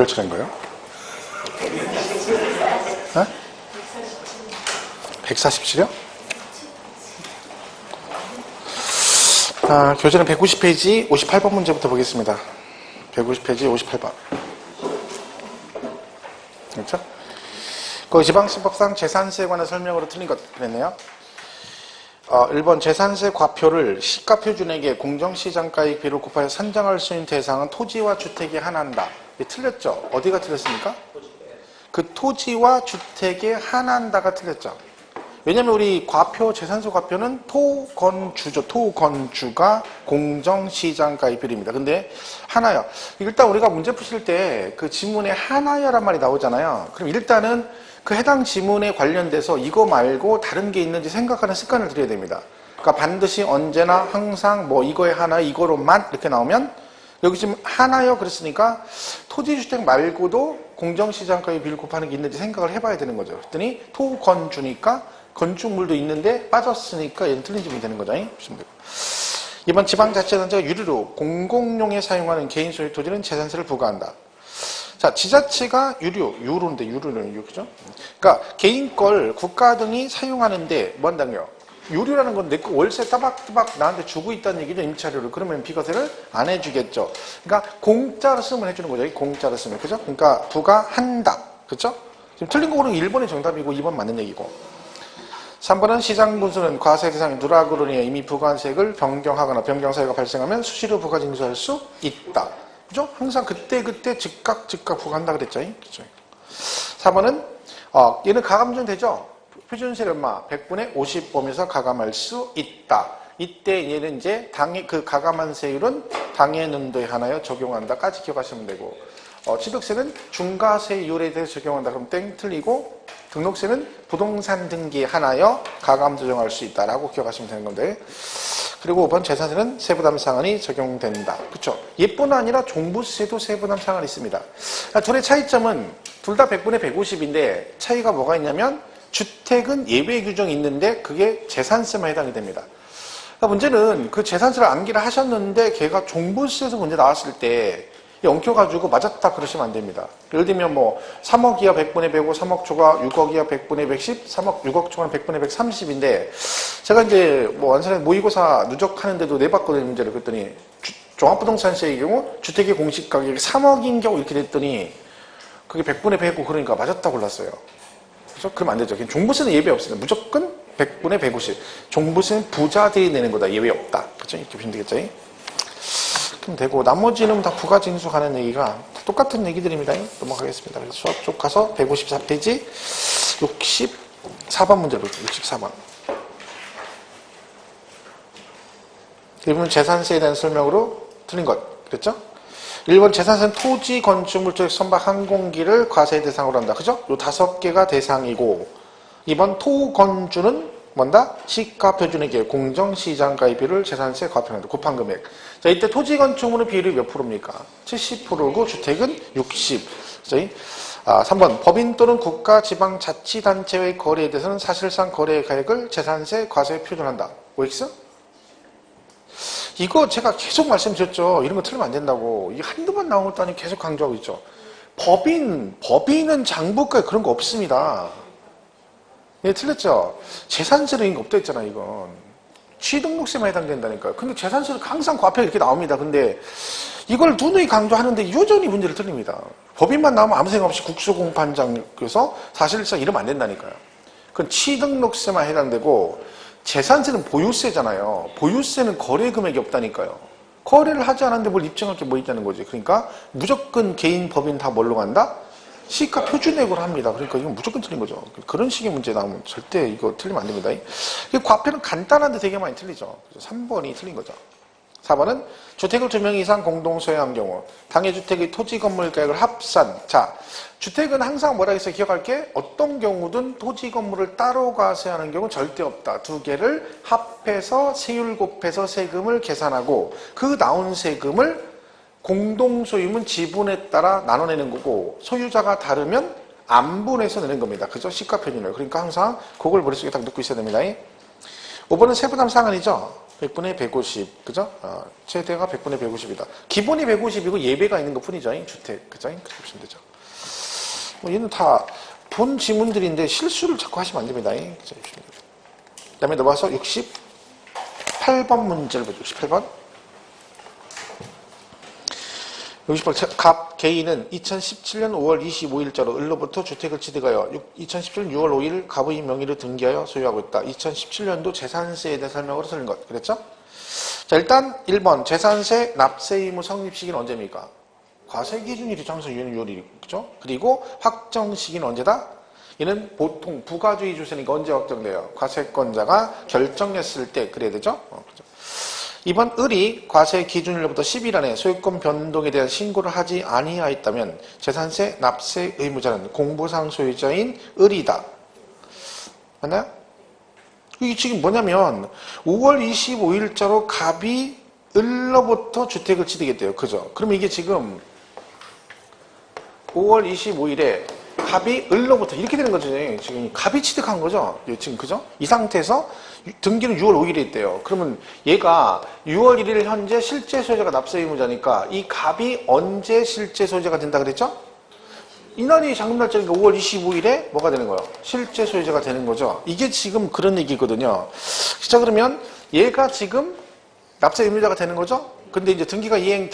할 차례인가요? 네? 147이요? 교재는 190페이지 58번 문제부터 보겠습니다. 150페이지 58번. 그렇죠? 그 지방시법상 재산세에 관한 설명으로 틀린 것 그랬네요. 1번 재산세 과표를 시가표준액의 공정시장가액비를 곱하여 산정할 수 있는 대상은 토지와 주택에 한한다. 틀렸죠? 어디가 틀렸습니까? 그 토지와 주택에 한한다가 틀렸죠. 왜냐면 우리 과표, 재산세 과표는 토건주죠. 토건주가 공정시장가액비율입니다. 근데 하나요. 일단 우리가 문제 푸실 때 그 지문에 하나여란 말이 나오잖아요. 그럼 일단은 그 해당 지문에 관련돼서 이거 말고 다른 게 있는지 생각하는 습관을 들여야 됩니다. 그러니까 반드시 언제나 항상 뭐 이거에 하나, 이거로만 이렇게 나오면 여기 지금 하나요 그랬으니까 토지주택 말고도 공정시장가액 비율 곱하는 게 있는지 생각을 해봐야 되는 거죠. 그랬더니 토건주니까 건축물도 있는데 빠졌으니까 얘는 틀린 질문이 되는 거죠. 이번 지방자치단체가 유류로 공공용에 사용하는 개인 소유 토지는 재산세를 부과한다. 자, 지자체가 유류인데 유류는 그죠? 그러니까 개인 걸 국가 등이 사용하는데 뭐 한다고요? 유류라는 건 내 거 월세 따박따박 나한테 주고 있다는 얘기죠. 임차료를. 그러면 비과세를 안 해주겠죠. 그러니까 공짜로 쓰면 해주는 거죠. 공짜로 쓰면. 그죠? 그러니까 부과한다. 그죠? 지금 틀린 거 고르는 1번이 정답이고 2번 맞는 얘기고. 3번은 시장분수는 과세 대상인 누락으로 인해 이미 부과세액을 변경하거나 변경사유가 발생하면 수시로 부과 징수할 수 있다. 그죠? 항상 그때 즉각 부과한다 그랬죠. 그죠? 4번은 얘는 가감정 되죠? 표준세율 얼마? 100분의 50 보면서 가감할 수 있다. 이때 얘는 이제 그 가감한 세율은 당해년도에 하나여 적용한다까지 기억하시면 되고, 취득세는 중과세율에 대해서 적용한다. 그럼 땡 틀리고, 등록세는 부동산 등기에 하나여 가감 조정할 수 있다라고 기억하시면 되는 건데, 그리고 5번 재산세는 세부담 상한이 적용된다. 그렇죠? 얘뿐 아니라 종부세도 세부담 상한이 있습니다. 둘의 차이점은 둘 다 100분의 150인데 차이가 뭐가 있냐면 주택은 예외 규정이 있는데 그게 재산세만 해당이 됩니다. 그러니까 문제는 그 재산세를 암기를 하셨는데 걔가 종부세에서 문제 나왔을 때 엉켜가지고 맞았다 그러시면 안 됩니다. 예를 들면 뭐 3억 이하 100분의 105, 3억 초과 6억 이하 100분의 110, 6억 초과는 100분의 130인데 제가 이제 뭐 완전히 모의고사 누적하는데도 내봤거든요. 문제를. 그랬더니 종합부동산세의 경우 주택의 공시가격이 3억인 경우 이렇게 됐더니 그게 100분의 105 그러니까 맞았다 골랐어요. 그래서 그러면 안 되죠. 종부세는 예외 없습니다. 무조건 100분의 150. 종부세는 부자들이 내는 거다. 예외 없다. 그렇죠? 이렇게 보시면 되겠죠. 그럼 되고 나머지는 다 부가징수 가는 얘기가 다 똑같은 얘기들입니다. 넘어가겠습니다. 그래서 수학 쪽 가서 154페이지 64번 문제로 64번. 이번은 재산세에 대한 설명으로 틀린 것. 그랬죠? 1번 재산세는 토지, 건축물, 주택, 선박, 항공기를 과세 대상으로 한다. 그죠? 요 5개가 대상이고 2번 토건주는 뭔다? 시가표준액의 공정시장가액비율을 재산세 과표한다. 곱한 금액. 자, 이때 토지 건축물은 비율이 몇 프로입니까? 70%고 주택은 60. 3번 법인 또는 국가 지방자치단체의 거래에 대해서는 사실상 거래 가액을 재산세 과세에 표준한다. OX? 이거 제가 계속 말씀드렸죠. 이런 거 틀리면 안 된다고. 이게 한두 번 나온 것도 아니고 계속 강조하고 있죠. 법인은 장부가에 그런 거 없습니다. 예, 틀렸죠? 재산세는 이거 없다 했잖아, 이건. 취등록세만 해당된다니까요. 근데 재산세는 항상 과표가 이렇게 나옵니다. 근데 이걸 누누이 강조하는데 여전히 문제를 틀립니다. 법인만 나오면 아무 생각 없이 국수공판장에서 사실상 이러면 안 된다니까요. 그건 취등록세만 해당되고 재산세는 보유세잖아요. 보유세는 거래 금액이 없다니까요. 거래를 하지 않았는데 뭘 입증할 게 뭐 있다는 거지. 그러니까 무조건 개인, 법인 다 뭘로 간다? 시가 표준액으로 합니다. 그러니까 이건 무조건 틀린 거죠. 그런 식의 문제 나오면 절대 이거 틀리면 안 됩니다. 과표는 간단한데 되게 많이 틀리죠. 3번이 틀린 거죠. 4번은 주택을 2명 이상 공동 소유한 경우 당해 주택의 토지 건물 가액을 합산. 자, 주택은 항상 뭐라 해서 기억할 게 어떤 경우든 토지 건물을 따로 과세하는 경우는 절대 없다. 두 개를 합해서 세율 곱해서 세금을 계산하고 그 나온 세금을 공동소유면 지분에 따라 나눠내는 거고 소유자가 다르면 안분해서 내는 겁니다. 그죠? 시가표준을. 그러니까 항상 그걸 머릿속에 딱 넣고 있어야 됩니다. 5번은 세부담 상한이죠. 100분의 150, 그죠? 최대가 100분의 150이다. 기본이 150이고 예배가 있는 것 뿐이죠. 주택, 그죠? 그렇게 보시면 되죠. 뭐 얘는 다 본 지문들인데 실수를 자꾸 하시면 안 됩니다. 그죠? 그 다음에 넘어가서 68번 문제를 보죠. 68번. 68번. 갑 개인은 2017년 5월 25일자로 을로부터 주택을 취득하여 2017년 6월 5일 갑의 명의로 등기하여 소유하고 있다. 2017년도 재산세에 대한 설명으로 틀린 것. 그랬죠? 자, 일단 1번 재산세 납세 의무 성립 시기는 언제입니까? 과세 기준일이 장소 6월이 그죠? 그리고 확정 시기는 언제다? 이는 보통 부가주의 주세니까 언제 확정돼요? 과세권자가 결정했을 때 그래야 되죠? 그죠? 2번 을이 과세 기준일로부터 10일 안에 소유권 변동에 대한 신고를 하지 아니하였다면 재산세 납세 의무자는 공부상 소유자인 을이다. 맞나요? 이게 지금 뭐냐면 5월 25일자로 갑이 을로부터 주택을 취득했대요. 그죠? 그럼 이게 지금 5월 25일에 갑이 을로부터 이렇게 되는 거죠. 지금 갑이 취득한 거죠. 지금 그죠? 이 상태에서 등기는 6월 5일에 있대요. 그러면 얘가 6월 1일 현재 실제 소유자가 납세 의무자니까 이 갑이 언제 실제 소유자가 된다 그랬죠? 이날이 잔금 날짜니까 5월 25일에 뭐가 되는 거예요? 실제 소유자가 되는 거죠. 이게 지금 그런 얘기거든요. 자, 그러면 얘가 지금 납세 의무자가 되는 거죠? 근데 이제 등기가 6월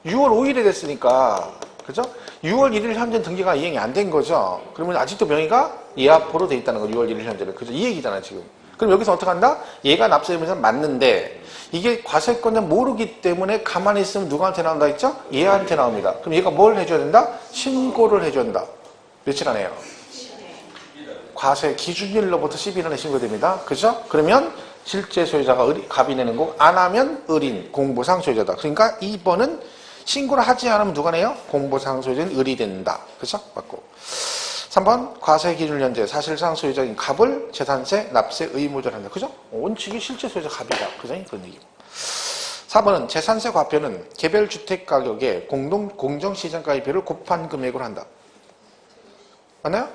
5일에 됐으니까 그죠? 6월 1일 현재 등기가 이행이 안 된 거죠. 그러면 아직도 명의가 얘 앞으로 돼 있다는 거죠. 6월 1일 현재는. 그죠? 이 얘기잖아요, 지금. 그럼 여기서 어떻게 한다? 얘가 납세 의무자는 맞는데 이게 과세권자 모르기 때문에 가만히 있으면 누구한테 나온다 했죠? 얘한테 나옵니다. 그럼 얘가 뭘 해줘야 된다? 신고를 해줘야 된다. 며칠 안에요? 과세 기준일로부터 10일 안에 신고됩니다. 그죠? 그러면 실제 소유자가 갑이 내는 거고 안 하면 을인 공부상 소유자다. 그러니까 2번은 신고를 하지 않으면 누가 내요? 공부상 소유자는 을이 된다. 그죠? 맞고. 3번 과세 기준 현재 사실상 소유자인 갑을 재산세 납세 의무자로 한다. 그죠? 원칙이 실제 소유자 갑이다. 그죠? 그런 얘기고. 4번은 재산세 과표는 개별 주택 가격에 공정시장가액비를 곱한 금액으로 한다. 맞나요?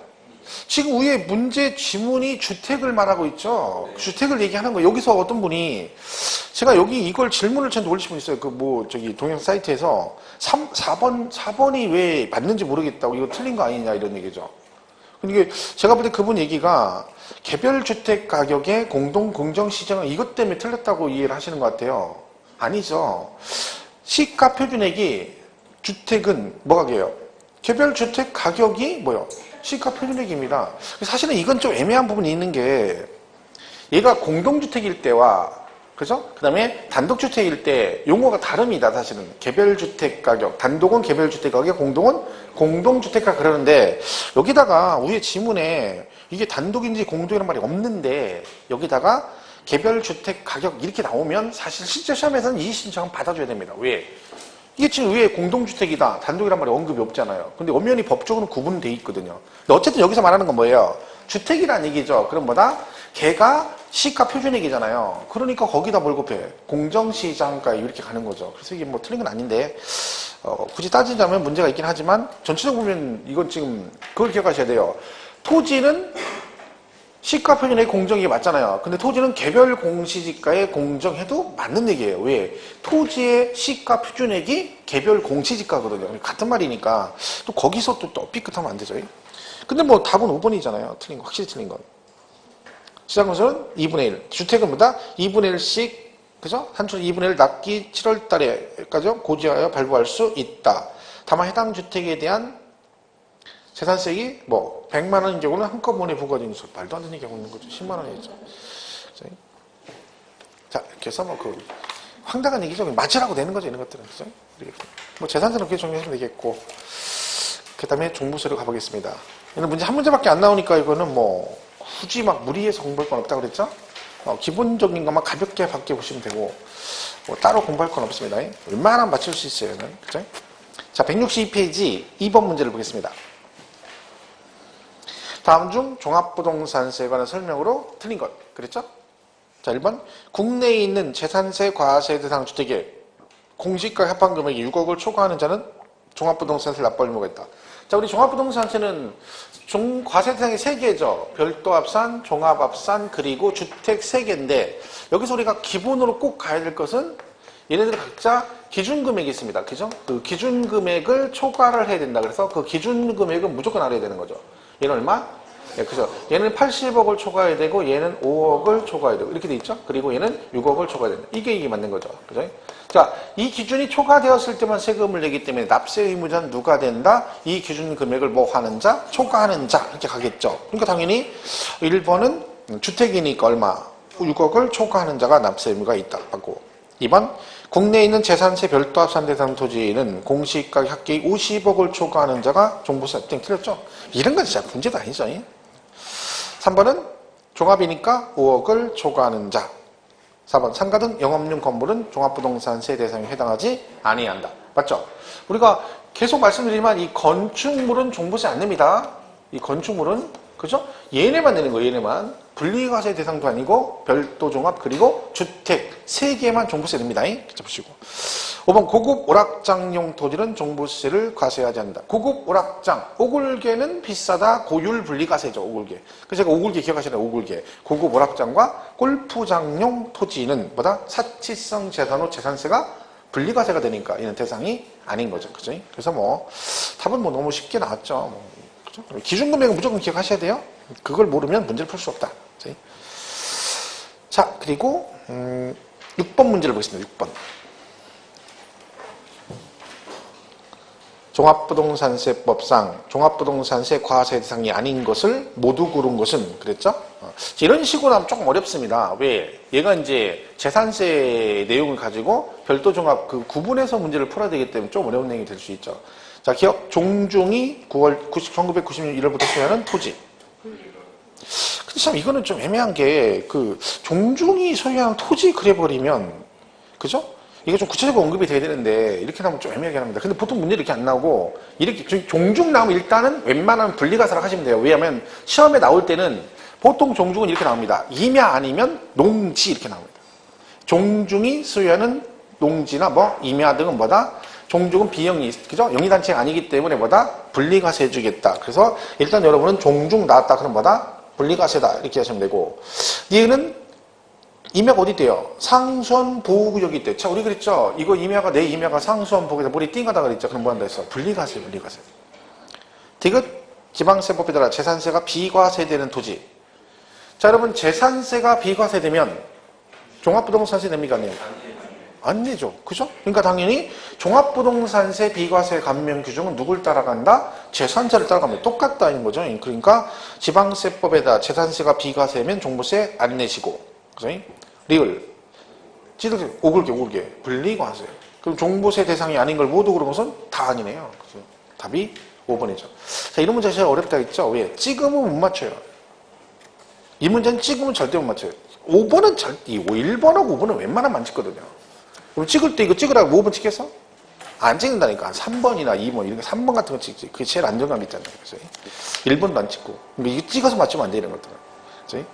지금 위에 문제 지문이 주택을 말하고 있죠. 주택을 얘기하는 거예요. 여기서 어떤 분이 제가 여기 이걸 질문을 저한테 올리신 분 있어요. 동영 사이트에서 4번이 왜 맞는지 모르겠다고 이거 틀린 거 아니냐 이런 얘기죠. 근데 제가 볼 때 그분 얘기가 개별 주택 가격의 공정시장은 이것 때문에 틀렸다고 이해를 하시는 것 같아요. 아니죠. 시가 표준액이 주택은 뭐가 돼요? 개별 주택 가격이 뭐요? 시가 표준액입니다. 사실은 이건 좀 애매한 부분이 있는 게 얘가 공동주택일 때와 그죠? 그 다음에 단독주택일 때 용어가 다릅니다. 사실은 개별주택 가격, 단독은 개별주택 가격, 공동은 공동주택가 그러는데 여기다가 위에 지문에 이게 단독인지 공동이라는 말이 없는데 여기다가 개별주택 가격 이렇게 나오면 사실 실제 시험에서는 이 신청은 받아줘야 됩니다. 왜? 이게 지금 위에 공동주택이다, 단독이란 말이 언급이 없잖아요. 근데 엄연히 법적으로는 구분돼 있거든요. 근데 어쨌든 여기서 말하는 건 뭐예요? 주택이란 얘기죠. 그럼 뭐다? 걔가 시가 표준액이잖아요. 그러니까 거기다 뭘 곱해? 공정시장가에 이렇게 가는 거죠. 그래서 이게 뭐 틀린 건 아닌데 굳이 따지자면 문제가 있긴 하지만 전체적으로 보면 이건 지금 그걸 기억하셔야 돼요. 토지는 시가 표준액 공정이 맞잖아요. 근데 토지는 개별 공시지가에 공정해도 맞는 얘기예요. 왜? 토지의 시가 표준액이 개별 공시지가거든요. 같은 말이니까 또 거기서 또 삐끗하면 안 되죠. 근데 뭐 답은 5번이잖아요. 틀린 거, 확실히 틀린 건. 시장건설은 2분의 1. 주택은 뭐다? 2분의 1씩, 그죠? 한촌 2분의 1 납기 7월 달에까지 고지하여 발부할 수 있다. 다만 해당 주택에 대한 재산세액이 뭐 100만 원인 경우는 한꺼번에 부과되는 소 말도 안 되는 경우 있는 거죠. 10만 원이죠. 자, 이렇게 해서 뭐 황당한 얘기죠. 맞으라고 내는 거죠. 이런 것들은. 그죠? 뭐 재산세는 그렇게 정리하시면 되겠고. 그 다음에 종부세로 가보겠습니다. 이는 문제 한 문제밖에 안 나오니까 이거는 뭐 굳이 막 무리해서 공부할 건 없다고 그랬죠? 기본적인 것만 가볍게 밖에 보시면 되고 뭐 따로 공부할 건 없습니다. 웬만하면 맞출 수 있어요. 얘는. 그죠? 자, 162페이지 2번 문제를 보겠습니다. 다음 중 종합부동산세에 관한 설명으로 틀린 것. 그랬죠? 자, 1번. 국내에 있는 재산세 과세 대상 주택의 공시가 합한 금액이 6억을 초과하는 자는 종합부동산세를 납부할 의무가 있다. 자, 우리 종합부동산세는 과세 대상이 3개죠. 별도 합산, 종합 합산, 그리고 주택 3개인데 여기서 우리가 기본으로 꼭 가야 될 것은 얘네들 각자 기준금액이 있습니다. 그죠? 그 기준금액을 초과를 해야 된다. 그래서 그 기준금액은 무조건 알아야 되는 거죠. 얘는 얼마? 네, 그죠? 얘는 80억을 초과해야 되고 얘는 5억을 초과해야 되고 이렇게 돼 있죠? 그리고 얘는 6억을 초과해야 된다. 이게 맞는 거죠. 그죠? 자, 이 기준이 초과되었을 때만 세금을 내기 때문에 납세 의무자는 누가 된다? 이 기준 금액을 뭐 하는 자? 초과하는 자. 이렇게 가겠죠. 그러니까 당연히 1번은 주택이니까 얼마? 6억을 초과하는 자가 납세 의무가 있다. 하고 2번 국내에 있는 재산세 별도 합산 대상 토지는 공시가격 합계액 50억을 초과하는 자가 종부세 땡 틀렸죠? 이런 건 진짜 문제도 아니죠. 3번은 종합이니까 5억을 초과하는 자. 4번 상가 등 영업용 건물은 종합부동산세 대상에 해당하지 아니한다. 맞죠? 우리가 계속 말씀드리지만 이 건축물은 종부세 안 냅니다. 이 건축물은 그죠? 얘네만 내는 거예요. 얘네만. 분리과세 대상도 아니고 별도 종합 그리고 주택 3개만 종부세 냅니다. 자 보시고 5번 고급 오락장용 토지는 종부세를 과세하지 않는다. 고급 오락장 오골개는 비싸다. 고율 분리과세죠. 오골개. 그래서 제가 오골개 기억하시나요? 오골개. 고급 오락장과 골프장용 토지는 뭐다? 사치성 재산으로 재산세가 분리과세가 되니까 이는 대상이 아닌 거죠. 그죠? 그래서 뭐 답은 뭐 너무 쉽게 나왔죠. 그죠? 기준금액은 무조건 기억하셔야 돼요. 그걸 모르면 문제를 풀 수 없다. 그죠? 자, 그리고 6번 문제를 보겠습니다. 6번. 종합부동산세법상 종합부동산세 과세 대상이 아닌 것을 모두 고른 것은 그랬죠? 이런 식으로 하면 조금 어렵습니다. 왜? 얘가 이제 재산세 내용을 가지고 별도 종합 그 구분해서 문제를 풀어야 되기 때문에 좀 어려운 내용이 될 수 있죠. 자, 기억 종중이 1996년 1월부터 소유하는 토지. 근데 참 이거는 좀 애매한 게 그 종중이 소유하는 토지 그래버리면 그죠? 이게 좀 구체적으로 언급이 돼야 되는데 이렇게 나오면 좀 애매하게 합니다. 근데 보통 문제 이렇게 안 나오고 이렇게 종중 나오면 일단은 웬만하면 분리가사를 하시면 돼요. 왜냐하면 시험에 나올 때는 보통 종중은 이렇게 나옵니다. 임야 아니면 농지 이렇게 나옵니다. 종중이 소유하는 농지나 뭐 임야 등은 뭐다? 종중은 비영리, 그죠? 영리단체가 아니기 때문에 뭐다? 분리가세 해주겠다. 그래서 일단 여러분은 종중 나왔다. 그럼 뭐다? 분리가세다. 이렇게 하시면 되고. 니은은 임야가 어디 있대요? 상수원 보호구역이 있대요. 자, 우리 그랬죠? 이거 임야가, 내 임야가 상수원 보호구역에서 머리 띵하다 그랬죠? 그럼 뭐 한다 했어? 분리가세, 분리가세. 디귿 지방세법에 따라 재산세가 비과세되는 토지. 자, 여러분, 재산세가 비과세되면 종합부동산세 냅니까? 안 내요? 안 내죠. 그죠? 그러니까 당연히 종합부동산세 비과세 감면 규정은 누굴 따라간다? 재산세를 따라갑니다. 똑같다는 거죠. 그러니까 지방세법에다 재산세가 비과세면 종부세 안 내시고. 그죠? 리을. 찌들, 오글게. 분리과세. 그럼 종부세 대상이 아닌 걸 모두 그런 것은 다 아니네요. 그죠? 답이 5번이죠. 자, 이런 문제 제일 어렵다 했죠? 왜? 찍으면 못 맞춰요. 이 문제는 찍으면 절대 못 맞춰요. 5번은 절대, 1번하고 5번은 웬만하면 안 찍거든요. 그럼 찍을 때 이거 찍으라고 5번 찍겠어? 안 찍는다니까. 3번이나 2번, 이런 거 3번 같은 거 찍지. 그게 제일 안정감이 있잖아요. 그죠? 1번도 안 찍고. 이거 찍어서 맞추면 안 돼, 이런 것들은. 그죠?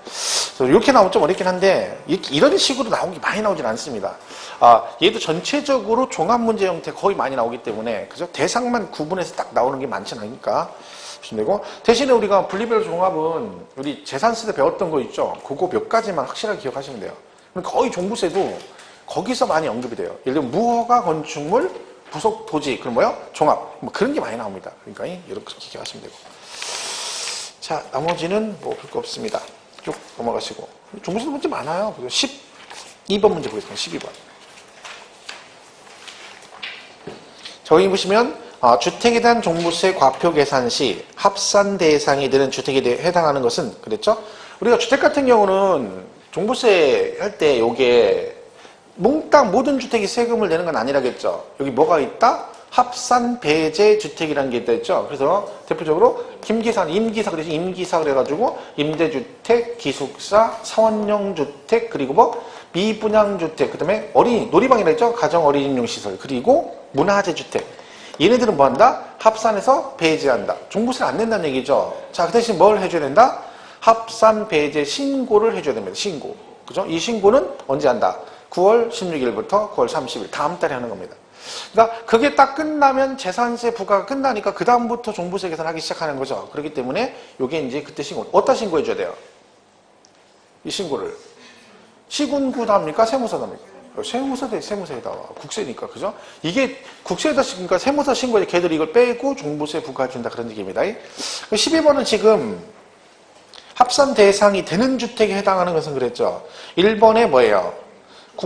그래서 이렇게 나오면 좀 어렵긴 한데, 이런 식으로 나온 게 많이 나오진 않습니다. 얘도 전체적으로 종합문제 형태 거의 많이 나오기 때문에, 그죠? 대상만 구분해서 딱 나오는 게 많진 않으니까. 보시면 되고, 대신에 우리가 분리별 종합은 우리 재산세 때 배웠던 거 있죠? 그거 몇 가지만 확실하게 기억하시면 돼요. 거의 종부세도 거기서 많이 언급이 돼요. 예를 들면 무허가 건축물, 부속 토지, 그럼 뭐요? 종합. 뭐 그런 게 많이 나옵니다. 그러니까 이렇게 기억하시면 되고. 자, 나머지는 뭐 볼 거 없습니다. 쭉 넘어가시고. 종부세 문제 많아요. 12번 문제 보겠습니다. 12번. 자, 여기 보시면 주택에 대한 종부세 과표 계산 시 합산 대상이 되는 주택에 대해 해당하는 것은 그랬죠? 우리가 주택 같은 경우는 종부세 할 때 요게 몽땅 모든 주택이 세금을 내는 건 아니라겠죠. 여기 뭐가 있다? 합산 배제 주택이라는 게 있다 했죠. 그래서 대표적으로 임기사 그래가지고 임대주택, 기숙사, 사원용 주택, 그리고 뭐 미분양 주택, 그다음에 어린이 놀이방이라 했죠. 가정 어린이용 시설, 그리고 문화재 주택. 얘네들은 뭐 한다? 합산해서 배제한다. 종부세를 안 낸다는 얘기죠. 자, 그 대신 뭘 해줘야 된다? 합산 배제 신고를 해줘야 됩니다. 신고. 그죠? 이 신고는 언제 한다? 9월 16일부터 9월 30일 다음 달에 하는 겁니다. 그러니까 그게 딱 끝나면 재산세 부과가 끝나니까 그 다음부터 종부세 계산하기 시작하는 거죠. 그렇기 때문에 이게 이제 그때 신고. 어디다 신고해줘야 돼요? 이 신고를 시군구다 합니까? 세무서다 합니까? 세무서에다가 국세니까 그죠? 이게 국세에다 그러니까 세무서 신고에 걔들이 이걸 빼고 종부세 부과해준다 그런 얘기입니다. 12번은 지금 합산 대상이 되는 주택에 해당하는 것은 그랬죠. 1번에 뭐예요?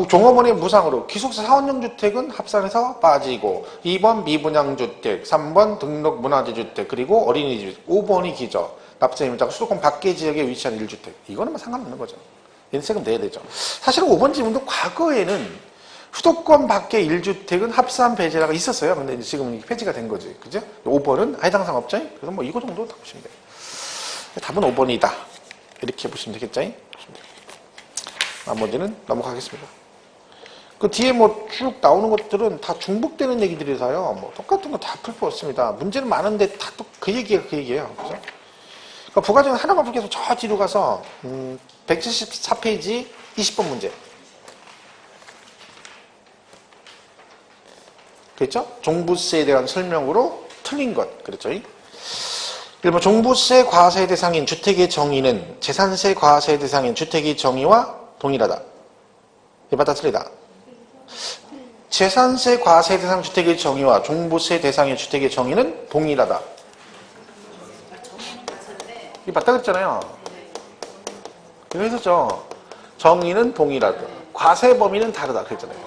종업원의 무상으로 기숙사 사원용 주택은 합산해서 빠지고 2번 미분양주택, 3번 등록 문화재주택, 그리고 어린이집, 5번이 기저, 납세임자가 수도권 밖의 지역에 위치한 1주택. 이거는 뭐 상관없는 거죠. 얘는 세금 내야 되죠. 사실은 5번 지문도 과거에는 수도권 밖의 1주택은 합산 배제라가 있었어요. 근데 이제 지금은 폐지가 된 거지. 그죠? 5번은 해당 사항 없죠? 그래서 뭐 이거 정도 다 보시면 돼요. 답은 5번이다. 이렇게 보시면 되겠죠? 나머지는 넘어가겠습니다. 그 뒤에 뭐 쭉 나오는 것들은 다 중복되는 얘기들이라서요. 뭐 똑같은 거 다 풀 거 없습니다. 문제는 많은데 다 또 그 얘기예요. 그죠? 그러니까 부가적인 하나만 풀게서 저 뒤로 가서 174페이지 20번 문제. 그렇죠? 종부세에 대한 설명으로 틀린 것. 그렇죠? 1번 종부세 과세 대상인 주택의 정의는 재산세 과세 대상인 주택의 정의와 동일하다. 1번 다 틀리다. 재산세 과세 대상 주택의 정의와 종부세 대상의 주택의 정의는 동일하다. 이거 맞다 그랬잖아요. 이거 했었죠. 정의는 동일하다. 과세 범위는 다르다 그랬잖아요.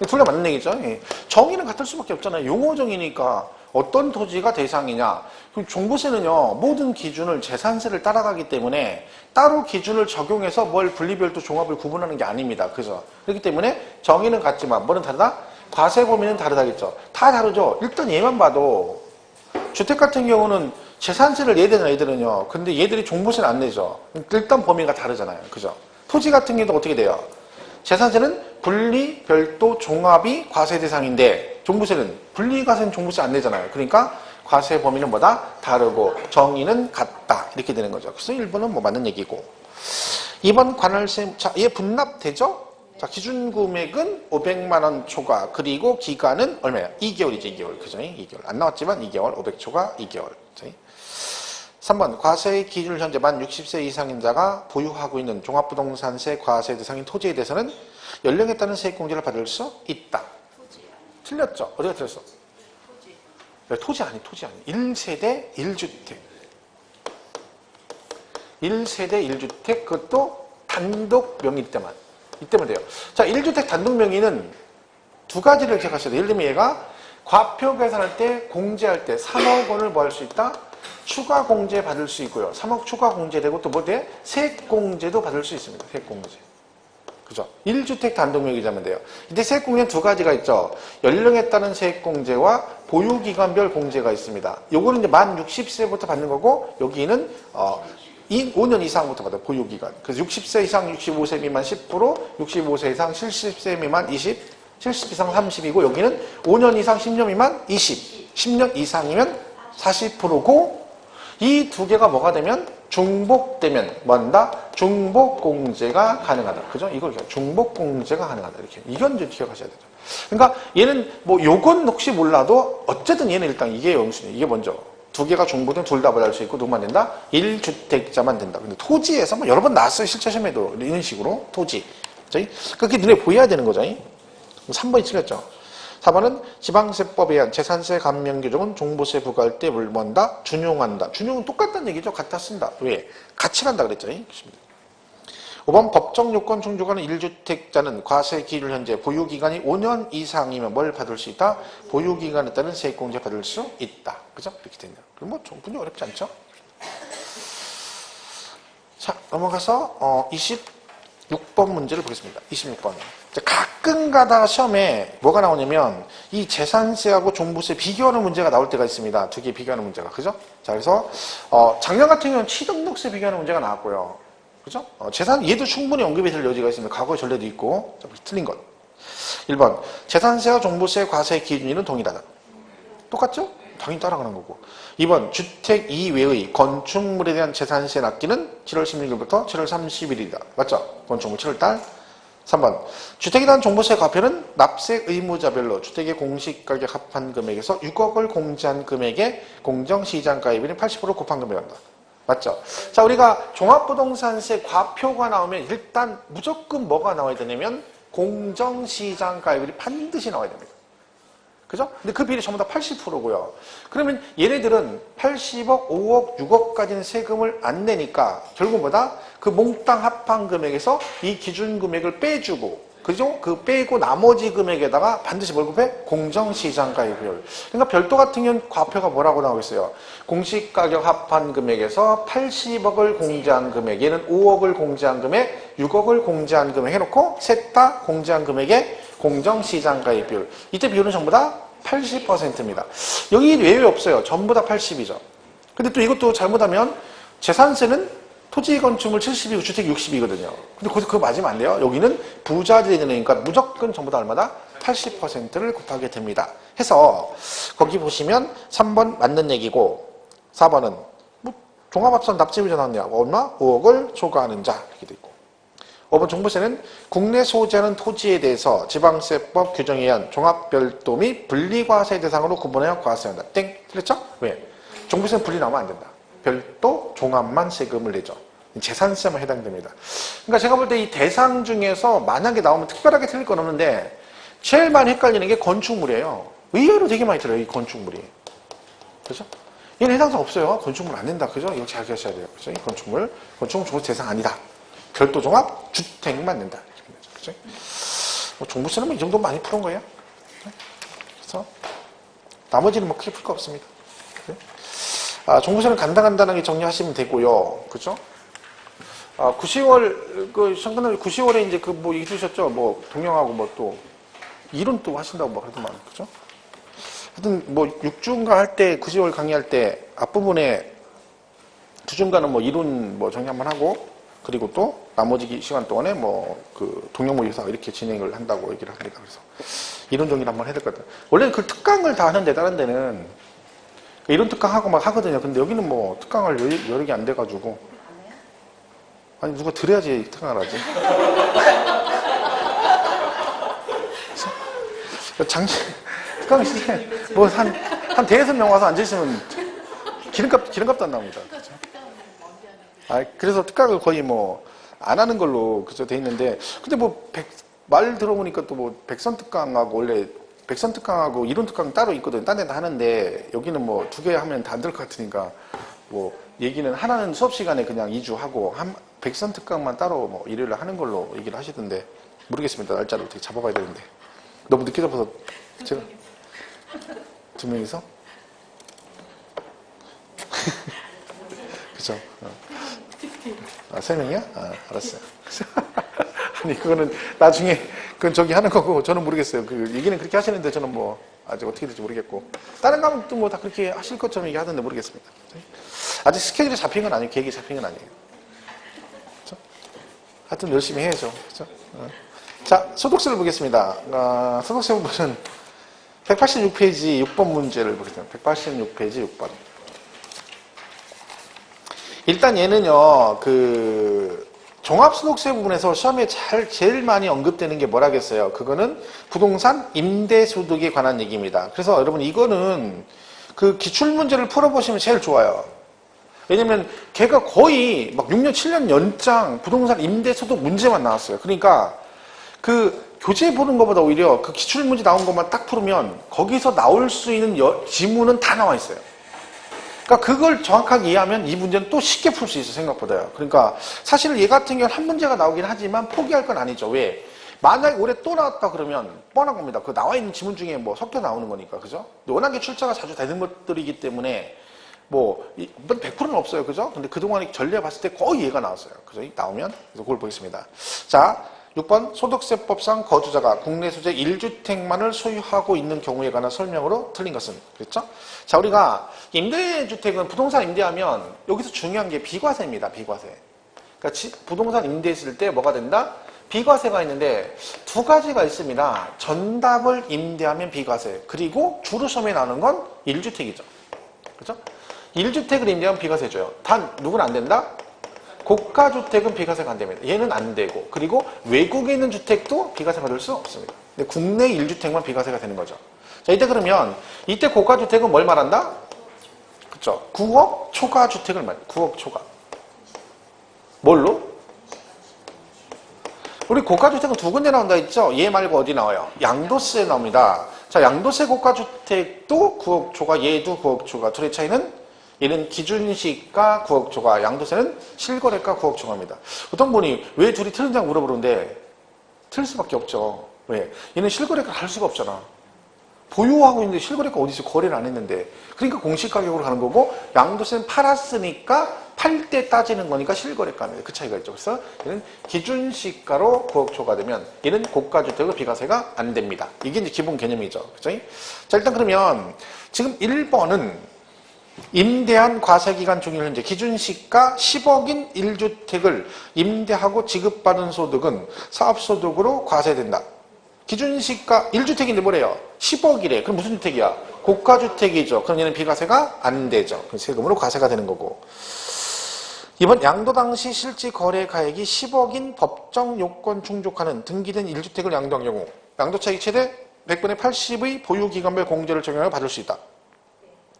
둘 다 맞는 얘기죠. 정의는 같을 수밖에 없잖아요. 용어 정의니까 어떤 토지가 대상이냐. 그럼 종부세는요, 모든 기준을 재산세를 따라가기 때문에 따로 기준을 적용해서 뭘 분리별도 종합을 구분하는 게 아닙니다. 그죠? 그렇기 때문에 정의는 같지만 뭐는 다르다? 과세 범위는 다르다겠죠. 다 다르죠. 일단 얘만 봐도 주택 같은 경우는 재산세를 내야 되는 애들은요. 근데 얘들이 종부세는 안 내죠. 일단 범위가 다르잖아요. 그죠? 토지 같은 경우도 어떻게 돼요? 재산세는 분리, 별도, 종합이 과세 대상인데 종부세는 분리 과세는 종부세 안 내잖아요. 그러니까 과세 범위는 뭐다? 다르고 정의는 같다. 이렇게 되는 거죠. 그래서 1번은 뭐 맞는 얘기고 2번 관할세, 자, 얘 분납되죠? 자, 기준 금액은 500만 원 초과, 그리고 기간은 얼마야? 2개월이죠, 2개월. 그죠? 2개월. 안 나왔지만 2개월, 500 초과 2개월. 그죠? 3번 과세의 기준을 현재 만 60세 이상인 자가 보유하고 있는 종합부동산세 과세 대상인 토지에 대해서는 연령에 따른 세액공제를 받을 수 있다. 토지야. 틀렸죠? 어디가 틀렸어? 토지. 토지 아니. 1세대 1주택. 1세대 1주택, 그것도 단독 명의 때만. 이때만 돼요. 자, 1주택 단독 명의는 두 가지를 기억하셔야 돼요. 예를 들면 얘가 과표 계산할 때, 공제할 때 3억 원을 뭐 할 수 있다? 추가 공제 받을 수 있고요. 3억 추가 공제되고 또 뭐 돼? 세액 공제도 받을 수 있습니다. 세액 공제. 그죠? 1주택 단독 명의자면 돼요. 근데 세액 공제는 두 가지가 있죠. 연령에 따른 세액 공제와 보유기간별 공제가 있습니다. 요거는 이제 만 60세부터 받는 거고, 여기는 5년 이상부터 받아요. 보유기간. 그래서 60세 이상 65세 미만 10%, 65세 이상 70세 미만 20, 70 이상 30이고, 여기는 5년 이상 10년 미만 20, 10년 이상이면 40%고, 이 두 개가 뭐가 되면? 중복되면 뭔다? 중복공제가 가능하다. 그죠? 이걸 중복공제가 가능하다. 이렇게. 이건 이제 기억하셔야 되죠. 그러니까 얘는 뭐 요건 혹시 몰라도 어쨌든 얘는 일단 이게 영순이에요. 이게 먼저. 두 개가 중복되면 둘 다 받을 수 있고 누구만 된다? 1주택자만 된다. 근데 토지에서 뭐 여러 번 나왔어요. 실제 시험에도 이런 식으로 토지. 그게 눈에 보여야 되는 거죠. 3번이 틀렸죠. 4번은 지방세법에 의한 재산세 감면 규정은 종부세 부과할 때 뭘 뭔다? 준용한다. 준용은 똑같다는 얘기죠. 같아 쓴다. 왜? 같이 한다 그랬죠. 5번 법정 요건 충족하는 1주택자는 과세 기준을 현재 보유기간이 5년 이상이면 뭘 받을 수 있다? 보유기간에 따른 세액공제 받을 수 있다. 그죠? 이렇게 된다. 그럼 뭐 충분히 어렵지 않죠? 자, 넘어가서 26번 문제를 보겠습니다. 26번. 가끔 가다 시험에 뭐가 나오냐면 이 재산세하고 종부세 비교하는 문제가 나올 때가 있습니다. 두 개 비교하는 문제가. 그죠? 자, 그래서 작년 같은 경우는 취등록세 비교하는 문제가 나왔고요. 그죠? 얘도 충분히 언급이 될 여지가 있습니다. 과거의 전례도 있고. 자, 틀린 것. 1번. 재산세와 종부세 과세 기준일은 동일하다. 똑같죠? 당연히 따라가는 거고. 2번. 주택 이외의 건축물에 대한 재산세 납기는 7월 16일부터 7월 30일이다. 맞죠? 건축물 7월달. 3번. 주택에 대한 종부세 과표는 납세 의무자별로 주택의 공시가격 합한 금액에서 6억을 공제한 금액에 공정시장가액비는 80% 곱한 금액이 한다. 맞죠? 자, 우리가 종합부동산세 과표가 나오면 일단 무조건 뭐가 나와야 되냐면 공정시장가액비율이 반드시 나와야 됩니다. 그죠? 근데 그 비율이 전부 다 80%고요. 그러면 얘네들은 80억, 5억, 6억까지는 세금을 안 내니까 결국 뭐다? 그 몽땅 합한 금액에서 이 기준 금액을 빼주고, 그죠? 그 빼고 나머지 금액에다가 반드시 뭘 곱해? 공정시장가액 비율. 그러니까 별도 같은 경우는 과표가 뭐라고 나오겠어요? 공시가격 합한 금액에서 80억을 공제한 금액, 얘는 5억을 공제한 금액, 6억을 공제한 금액 해놓고 셋 다 공제한 금액에 공정시장가액 비율. 이때 비율은 전부 다 80%입니다. 여기 외에 없어요. 전부 다 80이죠. 근데 또 이것도 잘못하면 재산세는 토지 건축물 70이고 주택 60이거든요. 근데 거기서 그거 맞으면 안 돼요. 여기는 부자들이 되니까 무조건 전부 다 얼마다? 80%를 곱하게 됩니다. 해서 거기 보시면 3번 맞는 얘기고 4번은 뭐 종합합산 납세비자 나왔네요. 얼마? 5억을 초과하는 자 이렇게 돼 있고 5번 종부세는 국내 소지하는 토지에 대해서 지방세법 규정에 의한 종합별도 및 분리과세 대상으로 구분하여 과세한다. 땡. 틀렸죠? 왜? 종부세는 분리 나오면 안 된다. 별도 종합만 세금을 내죠. 재산세만 해당됩니다. 그러니까 제가 볼 때 이 대상 중에서 만약에 나오면 특별하게 틀릴 건 없는데 제일 많이 헷갈리는 게 건축물이에요. 의외로 되게 많이 들어요. 이 건축물이. 그죠? 얘는 해당사항 없어요. 건축물 안 된다. 그죠? 이거 잘 기억하셔야 돼요. 그죠? 이 건축물 종부세 대상 아니다. 별도 종합 주택만 낸다. 그죠? 뭐 종부세는 뭐 이 정도 많이 푸는 거예요. 그래서 나머지는 뭐 크게 풀 거 없습니다. 그죠? 종부세는 간단하게 정리하시면 되고요. 그죠? 9, 10월, 상관없이 9, 10월에 이제 뭐 얘기해주셨죠? 뭐, 동영하고 뭐 또, 이론 또 하신다고 막 그러더만, 그죠? 하여튼 뭐, 6주인가 할 때, 9, 10월 강의할 때, 앞부분에 2주인가는 뭐, 이론 뭐 정리 한번 하고, 그리고 또, 나머지 시간 동안에 뭐, 그, 동영모의사 이렇게 진행을 한다고 얘기를 합니다. 그래서, 이론 정리를 한번 해야 될 것 같아요. 원래는 그 특강을 다 하는데, 다른 데는, 이론 특강하고 막 하거든요. 근데 여기는 뭐, 특강을 여러 개 안 돼가지고, 아니 누가 들어야지 특강을 하지. 특강 시간에 뭐한 대여섯 명 와서 앉으시면 기름값도 안 나옵니다. 그래서 특강을 거의 뭐 안 하는 걸로 그저 돼 있는데 근데 뭐 말 들어보니까 또 뭐 백선 특강하고 원래 백선 특강하고 이론 특강 따로 있거든. 딴 데는 하는데 여기는 뭐 2개 하면 다 안 될 것 같으니까 뭐 얘기는 하나는 수업 시간에 그냥 2주 하고 백선 특강만 따로 뭐 일요일에 하는 걸로 얘기를 하시던데 모르겠습니다. 날짜를 어떻게 잡아봐야 되는데 너무 늦게 잡아서 제가 2명이서 그쵸? 3명이야? 알았어요. 아니 그거는 나중에 그건 저기 하는 거고 저는 모르겠어요. 그 얘기는 그렇게 하시는데 저는 뭐 아직 어떻게 될지 모르겠고 다른 과목도 뭐 다 그렇게 하실 것처럼 얘기하던데 모르겠습니다. 아직 스케줄이 잡힌 건 아니에요. 계획이 잡힌 건 아니에요. 그렇죠? 하여튼 열심히 해야죠. 그렇죠? 자, 소득세를 보겠습니다. 소득세 부분은 186페이지 6번 문제를 보겠습니다. 186페이지 6번. 일단 얘는요, 종합소득세 부분에서 시험에 제일 많이 언급되는 게 뭐라겠어요? 그거는 부동산 임대소득에 관한 얘기입니다. 그래서 여러분 이거는 그 기출문제를 풀어보시면 제일 좋아요. 왜냐면 걔가 거의 막 6년, 7년 연장 부동산 임대소득 문제만 나왔어요. 그러니까 그 교재 보는 것보다 오히려 그 기출문제 나온 것만 딱 풀으면 거기서 나올 수 있는 지문은 다 나와 있어요. 그러니까 그걸 정확하게 이해하면 이 문제는 또 쉽게 풀 수 있어요. 생각보다요. 그러니까 사실 얘 같은 경우는 한 문제가 나오긴 하지만 포기할 건 아니죠. 왜? 만약에 올해 또 나왔다 그러면 뻔한 겁니다. 그 나와 있는 지문 중에 뭐 섞여 나오는 거니까. 그죠? 워낙에 출제가 자주 되는 것들이기 때문에 뭐 100%는 없어요. 그죠? 근데 그동안에 전례 봤을 때 거의 얘가 나왔어요. 그죠? 나오면 그래서 그걸 보겠습니다. 자, 6번 소득세법상 거주자가 국내 소재 1주택만을 소유하고 있는 경우에 관한 설명으로 틀린 것은 그랬죠? 자, 우리가 임대주택은 부동산 임대하면 여기서 중요한 게 비과세입니다. 비과세. 그러니까 부동산 임대했을 때 뭐가 된다? 비과세가 있는데 두 가지가 있습니다. 전답을 임대하면 비과세. 그리고 주로 시험에 나오는 건 1주택이죠. 그렇죠? 1주택을 임대하면 비과세 줘요. 단 누구는 안 된다? 고가주택은 비과세가 안 됩니다. 얘는 안 되고, 그리고 외국에 있는 주택도 비과세 받을 수 없습니다. 근데 국내 1주택만 비과세가 되는 거죠. 자, 이때 그러면 이때 고가주택은 뭘 말한다? 그쵸? 9억 초과주택을 말해요. 9억 초과. 뭘로? 우리 고가주택은 두 군데 나온다 했죠? 얘 말고 어디 나와요? 양도세에 나옵니다. 자, 양도세 고가주택도 9억 초과, 얘도 9억 초과. 둘의 차이는 얘는 기준시가 9억 초과, 양도세는 실거래가 9억 초과입니다. 어떤 분이 왜 둘이 틀린지 물어보는데 틀릴 수밖에 없죠. 왜? 얘는 실거래가 할 수가 없잖아. 보유하고 있는데 실거래가 어디서 거래를 안 했는데. 그러니까 공시가격으로 가는 거고, 양도세는 팔았으니까 팔 때 따지는 거니까 실거래가입니다. 그 차이가 있죠. 그래서 얘는 기준시가로 9억 초과되면 얘는 고가주택의 비과세가 안 됩니다. 이게 이제 기본 개념이죠. 그죠? 자, 일단 그러면 지금 1번은 임대한 과세기간 중일 현재 기준시가 10억인 1주택을 임대하고 지급받은 소득은 사업소득으로 과세된다. 기준시가 1주택인데 뭐래요? 10억이래. 그럼 무슨 주택이야? 고가주택이죠. 그럼 얘는 비과세가 안 되죠. 세금으로 과세가 되는 거고. 이번 양도 당시 실질 거래 가액이 10억인 법정 요건 충족하는 등기된 1주택을 양도한 경우 양도차익 최대 100분의 80의 보유기간별 공제를 적용하여 받을 수 있다.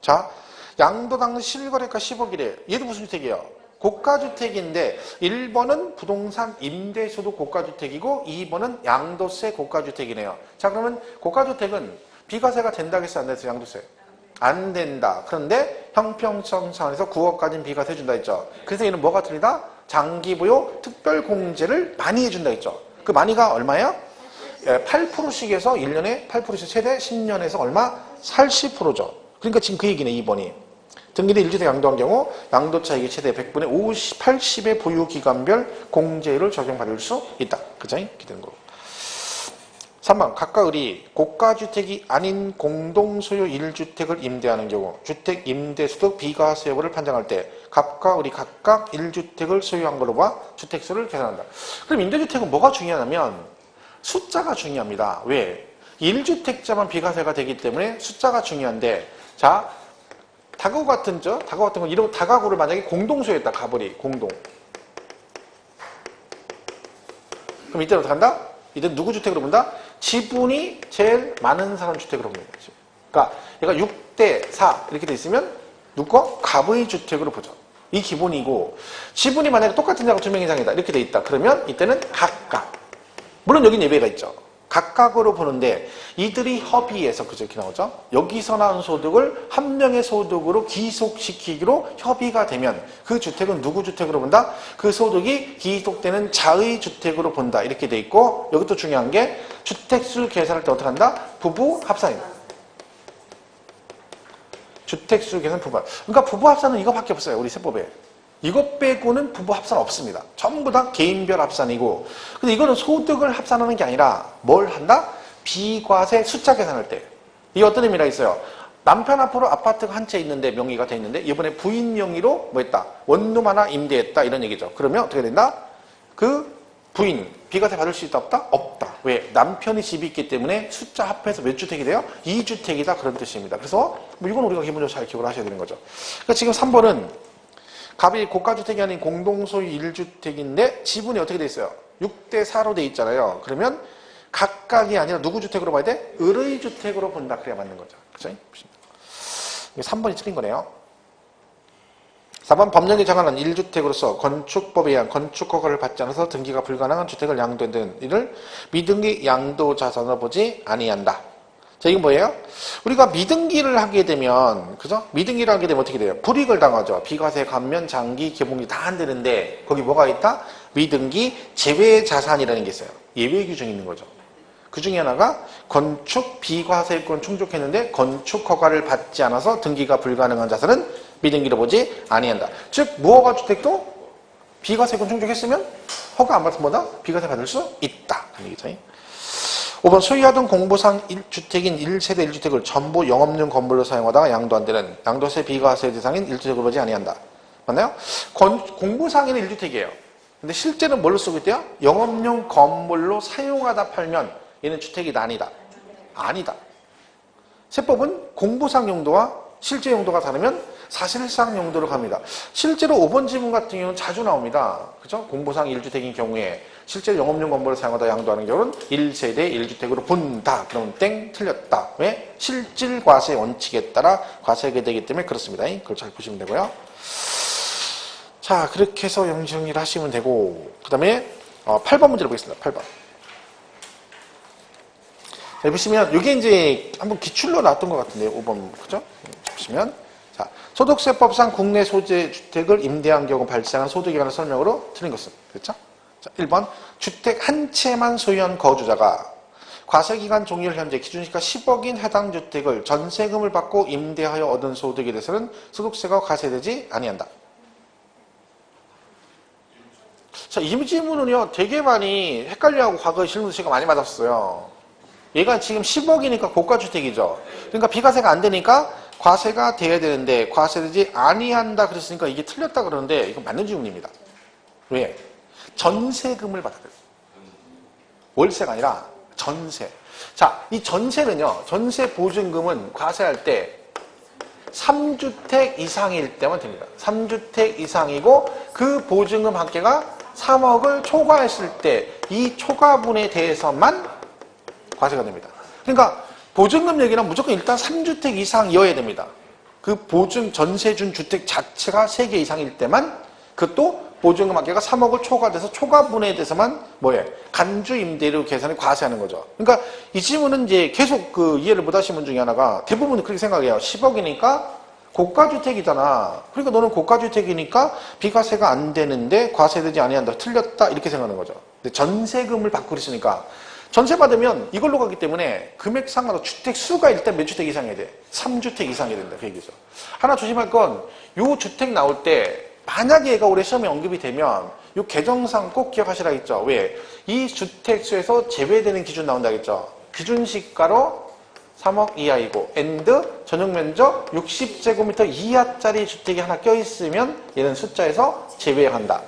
자, 양도 당시 실거래가 10억이래. 얘도 무슨 주택이에요? 고가주택인데 1번은 부동산 임대소득 고가주택이고 2번은 양도세 고가주택이네요. 자, 그러면 고가주택은 비과세가 된다고 했어요? 안 됐어요? 양도세? 안 된다. 그런데 형평성 차원에서 9억까지는 비과세 해준다 했죠. 그래서 얘는 뭐가 틀리다? 장기부여 특별공제를 많이 해준다 했죠. 그 많이가 얼마예요? 8%씩 해서 1년에 8%씩 최대 10년에서 얼마? 80%죠. 그러니까 지금 그 얘기네, 2번이. 등기된 1주택 양도한 경우 양도차익이 최대 100분의 50, 80의 보유기간별 공제를 적용받을 수 있다. 그죠? 이렇게 되는 거고. 3번 각각 을이 고가주택이 아닌 공동소유 1주택을 임대하는 경우 주택 임대소득 비과세 여부를 판정할 때 각각 을이 각각 1주택을 소유한 걸로 봐 주택수를 계산한다. 그럼 임대주택은 뭐가 중요하냐면 숫자가 중요합니다. 왜? 1주택자만 비과세가 되기 때문에 숫자가 중요한데, 자, 다가구 같은 거 이런 다가구를 만약에 공동소유했다. 가버리 공동. 그럼 이때는 어떻게 한다? 이때는 누구 주택으로 본다? 지분이 제일 많은 사람 주택으로 봅니다. 그러니까 얘가 6대 4 이렇게 돼 있으면 누구? 갑의 주택으로 보죠. 이 기본이고, 지분이 만약에 똑같은 자가 2명 이상이다 이렇게 돼 있다. 그러면 이때는 각각. 물론 여긴 예외가 있죠. 각각으로 보는데 이들이 협의해서 그저 이렇게 나오죠. 여기서 나온 소득을 한 명의 소득으로 기속시키기로 협의가 되면 그 주택은 누구 주택으로 본다? 그 소득이 기속되는 자의 주택으로 본다. 이렇게 돼 있고, 여기 또 중요한 게 주택수 계산할 때 어떻게 한다? 부부 합산입니다. 주택수 계산 부부 합산. 그러니까 부부 합산은 이거밖에 없어요. 우리 세법에. 이것 빼고는 부부 합산 없습니다. 전부 다 개인별 합산이고, 근데 이거는 소득을 합산하는 게 아니라 뭘 한다? 비과세 숫자 계산할 때. 이게 어떤 의미가 있어요? 남편 앞으로 아파트가 한 채 있는데 명의가 돼 있는데 이번에 부인 명의로 뭐 했다? 원룸 하나 임대했다 이런 얘기죠. 그러면 어떻게 된다? 그 부인 비과세 받을 수 있다 없다? 없다. 왜? 남편이 집이 있기 때문에 숫자 합해서 몇 주택이 돼요? 2주택이다 그런 뜻입니다. 그래서 뭐 이건 우리가 기본적으로 잘 기억을 하셔야 되는 거죠. 그러니까 지금 3번은 갑이 고가주택이 아닌 공동소유 1주택인데 지분이 어떻게 돼 있어요? 6대 4로 돼 있잖아요. 그러면 각각이 아니라 누구 주택으로 봐야 돼? 을의 주택으로 본다. 그래야 맞는 거죠. 그죠? 3번이 틀린 거네요. 4번 법령에 정하는 1주택으로서 건축법에 의한 건축허가를 받지 않아서 등기가 불가능한 주택을 양도된 이를 미등기 양도자산으로 보지 아니한다. 자, 이건 뭐예요? 우리가 미등기를 하게 되면, 그죠? 미등기를 하게 되면 어떻게 돼요? 불이익을 당하죠. 비과세, 감면, 장기, 개봉기 다 안 되는데, 거기 뭐가 있다? 미등기 제외 자산이라는 게 있어요. 예외 규정이 있는 거죠. 그 중에 하나가 건축 비과세권 충족했는데 건축 허가를 받지 않아서 등기가 불가능한 자산은 미등기로 보지 아니한다. 즉, 무허가 주택도 비과세권 충족했으면 허가 안 받으면 뭐다? 비과세 받을 수 있다. 그런 얘기죠. 5번 소유하던 공부상 1주택인 1세대 1주택을 전부 영업용 건물로 사용하다가 양도 안 되는 양도세 비과세 대상인 1주택으로 보지 아니한다. 맞나요? 공부상에는 1주택이에요. 근데 실제는 뭘로 쓰고 있대요? 영업용 건물로 사용하다 팔면 얘는 주택이 아니다. 아니다. 세법은 공부상 용도와 실제 용도가 다르면 사실상 용도로 갑니다. 실제로 5번 지문 같은 경우는 자주 나옵니다. 그죠? 공보상 1주택인 경우에 실제 영업용 건물을 사용하다 양도하는 경우는 1세대 1주택으로 본다. 그러면 땡 틀렸다. 왜? 실질 과세 원칙에 따라 과세하게 되기 때문에 그렇습니다. 그걸 잘 보시면 되고요. 자, 그렇게 해서 정리를 하시면 되고, 그 다음에 8번 문제를 보겠습니다. 8번. 자, 보시면 이게 이제 한번 기출로 나왔던 것 같은데요. 5번 그죠? 보시면 자, 소득세법상 국내 소재 주택을 임대한 경우 발생한 소득에 관한 설명으로 틀린 것은 그렇죠? 자, 1번 주택 한 채만 소유한 거주자가 과세기간 종료일 현재 기준시가 10억인 해당 주택을 전세금을 받고 임대하여 얻은 소득에 대해서는 소득세가 과세되지 아니한다. 자, 이 질문은요 되게 많이 헷갈려하고 과거에 질문 제가 많이 받았어요. 얘가 지금 10억이니까 고가주택이죠. 그러니까 비과세가 안 되니까 과세가 돼야 되는데 과세되지 아니한다 그랬으니까 이게 틀렸다 그러는데 이건 맞는 질문입니다. 왜? 전세금을 받아야 돼요. 월세가 아니라 전세. 자, 이 전세는요. 전세 보증금은 과세할 때 3주택 이상일 때만 됩니다. 3주택 이상이고 그 보증금 합계가 3억을 초과했을 때 이 초과분에 대해서만 과세가 됩니다. 그러니까 보증금 얘기는 무조건 일단 3주택 이상이어야 됩니다. 그 보증 전세 준 주택 자체가 3개 이상일 때만 그것도 보증금 합계가 3억을 초과돼서 초과분에 대해서만 뭐예요? 간주 임대료 계산을 과세하는 거죠. 그러니까 이 질문은 이제 계속 그 이해를 못 하시는 분 중에 하나가 대부분 그렇게 생각해요. 10억이니까 고가주택이잖아. 그러니까 너는 고가주택이니까 비과세가 안 되는데 과세되지 아니한다. 틀렸다. 이렇게 생각하는 거죠. 근데 전세금을 받고 그랬으니까 전세 받으면 이걸로 가기 때문에 금액 상관없이 주택 수가 일단 몇 주택 이상이어야 돼? 3주택 이상이 된다. 그 얘기죠. 하나 조심할 건 요 주택 나올 때 만약에 얘가 올해 시험에 언급이 되면 요 개정상 꼭 기억하시라 했죠. 왜? 이 주택수에서 제외되는 기준 나온다 했죠. 기준시가로 3억 이하이고 엔드 전용면적 60제곱미터 이하짜리 주택이 하나 껴있으면 얘는 숫자에서 제외한다.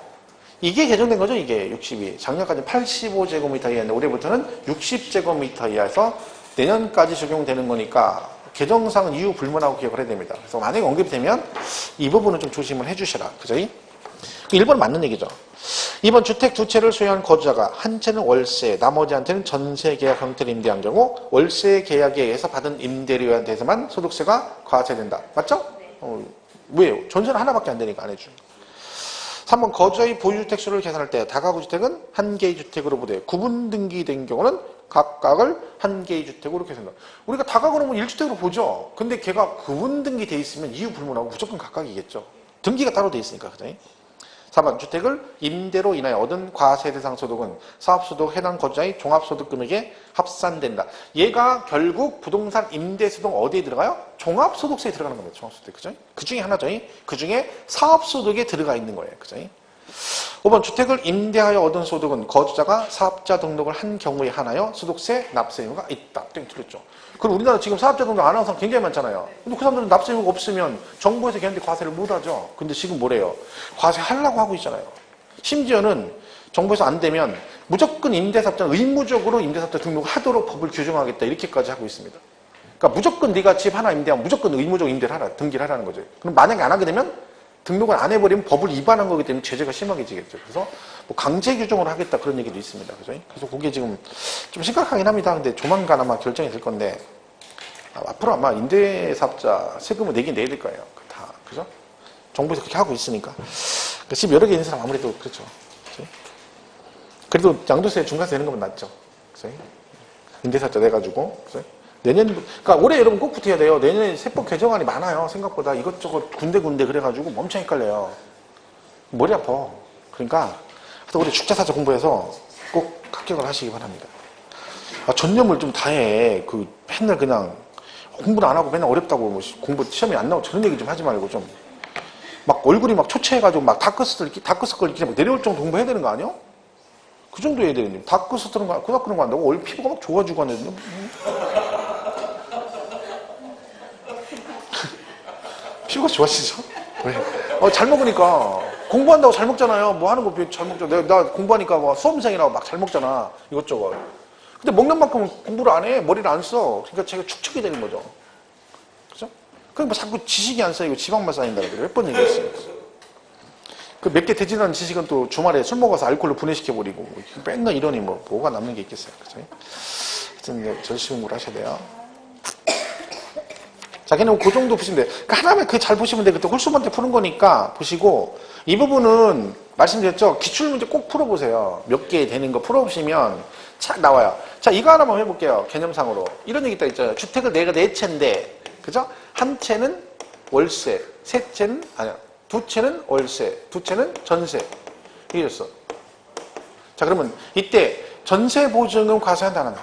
이게 개정된 거죠, 이게 60이. 작년까지 85제곱미터 이하였는데 올해부터는 60제곱미터 이하에서 내년까지 적용되는 거니까 개정상은 이유 불문하고 기억을 해야 됩니다. 그래서 만약에 언급이 되면 이 부분은 좀 조심을 해주시라. 그죠? 1번은 맞는 얘기죠. 2번 주택 두 채를 소유한 거주자가 한 채는 월세, 나머지한테는 전세 계약 형태를 임대한 경우 월세 계약에 의해서 받은 임대료에 대해서만 소득세가 과세된다. 맞죠? 왜요? 전세는 하나밖에 안 되니까 안 해줘. 3번 거주자의 보유주택 수를 계산할 때 다가구 주택은 한 개의 주택으로 보되 구분 등기된 경우는 각각을 한 개의 주택으로 계산한다. 우리가 다가구는 뭐 1주택으로 보죠. 근데 걔가 구분 등기돼 있으면 이유 불문하고 무조건 각각이겠죠. 등기가 따로 돼 있으니까. 그죠? 4번 주택을 임대로 인하여 얻은 과세 대상 소득은 사업소득 해당 거주자의 종합소득 금액에 합산된다. 얘가 결국 부동산 임대소득 어디에 들어가요? 종합소득세에 들어가는 겁니다. 종합소득. 그죠? 그 중에 하나죠. 그 중에 사업소득에 들어가 있는 거예요. 그죠? 5번 주택을 임대하여 얻은 소득은 거주자가 사업자 등록을 한 경우에 한하여 소득세 납세 의무가 있다. 땡 틀렸죠. 그럼 우리나라 지금 사업자 등록 안 하는 사람 굉장히 많잖아요. 근데 그 사람들은 납세 의무가 없으면 정부에서 걔한테 과세를 못 하죠. 근데 지금 뭐래요? 과세하려고 하고 있잖아요. 심지어는 정부에서 안 되면 무조건 임대사업자는 의무적으로 임대사업자 등록을 하도록 법을 규정하겠다. 이렇게까지 하고 있습니다. 그러니까 무조건 네가 집 하나 임대하면 무조건 의무적으로 임대를 하라, 등기를 하라는 거죠. 그럼 만약에 안 하게 되면 등록을 안 해버리면 법을 위반한 거기 때문에 제재가 심하게지겠죠. 그래서 뭐 강제 규정으로 하겠다 그런 얘기도 있습니다. 그죠? 그래서 그게 지금 좀 심각하긴 합니다. 근데 조만간 아마 결정이 될 건데 앞으로 아마 임대사업자 세금을 내긴 내야 될 거예요. 다 그죠? 정부에서 그렇게 하고 있으니까. 집 여러 개 있는 사람 아무래도 그렇죠. 그죠? 그래도 양도세 중과세 내는 거면 낫죠. 그죠? 임대사업자 내가지고. 그죠? 내년, 그러니까 올해 여러분 꼭 붙어야 돼요. 내년에 세법 개정안이 많아요. 생각보다 이것저것 군데군데 그래가지고 엄청 헷갈려요. 머리 아파. 그러니까 올해 축제사자 공부해서 꼭 합격을 하시기 바랍니다. 전념을 좀 다해. 맨날 그냥 공부를 안 하고 맨날 어렵다고 뭐 공부 시험이 안 나오고 저런 얘기 좀 하지 말고 좀 막 얼굴이 막 초췌해가지고 막 다크서클 이렇게 막 내려올 정도 공부해야 되는 거 아니요? 그 정도 해야 되는데 다크서클은 그런 거 한다고 얼굴 피부가 막 좋아지고 하는데 피부가 좋아지죠? 왜? 잘 먹으니까. 공부한다고 잘 먹잖아요. 뭐 하는 거 잘 먹잖아. 나 공부하니까 뭐 수험생이라고 막 잘 먹잖아. 이것저것. 근데 먹는 만큼 공부를 안 해. 머리를 안 써. 그러니까 제가 축척이 되는 거죠. 그죠? 그럼 뭐 자꾸 지식이 안 쌓이고 지방만 쌓인다고 그래. 몇 번 얘기했어요. 그 몇 개 되지도 않은 지식은 또 주말에 술 먹어서 알코올로 분해시켜버리고, 맨날 이러니 뭐가 남는 게 있겠어요. 그죠? 하여튼, 절실히 공부를 하셔야 돼요. 자, 걔는 그 정도 보시면 돼요. 그러니까 하나만 그 잘 보시면 돼요. 그때 홀수번째 푸는 거니까 보시고, 이 부분은 말씀드렸죠? 기출문제 꼭 풀어보세요. 몇 개 되는 거 풀어보시면 착 나와요. 자, 이거 하나만 해볼게요. 개념상으로. 이런 얘기 딱 있잖아요. 주택을 내가 네 채인데, 그죠? 한 채는 월세, 세 채는, 아니야. 두 채는 월세, 두 채는 전세. 이랬어. 자, 그러면 이때 전세 보증금 과세한다, 안 한다?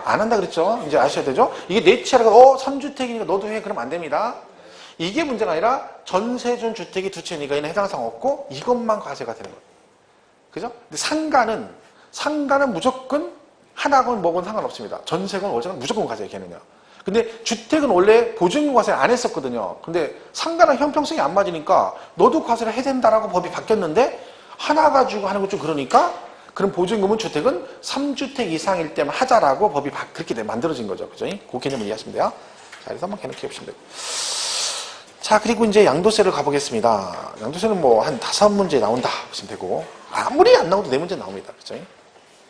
안 한다 그랬죠? 이제 아셔야 되죠? 이게 네 채라고, 3주택이니까 너도 해. 그러면 안 됩니다. 이게 문제가 아니라 전세준 주택이 두 채니까 얘는 해당 사항 없고 이것만 과세가 되는 거예요. 그죠? 근데 상가는 무조건 하나건 뭐건 상관없습니다. 전세건 월세건 무조건 과세예요, 걔는요. 근데 주택은 원래 보증금 과세를 안 했었거든요. 근데 상가랑 형평성이 안 맞으니까 너도 과세를 해야 된다라고 법이 바뀌었는데 하나 가지고 하는 거 좀 그러니까 그럼 보증금은 주택은 3주택 이상일 때만 하자라고 법이 그렇게 만들어진 거죠. 그죠? 그 개념을 이해하시면 돼요. 자, 그래서 한번 개념 키워보시면 되고. 자, 그리고 이제 양도세를 가보겠습니다. 양도세는 뭐 한 5문제 나온다 보시면 되고, 아무리 안 나오도 4문제 나옵니다. 그죠? 자,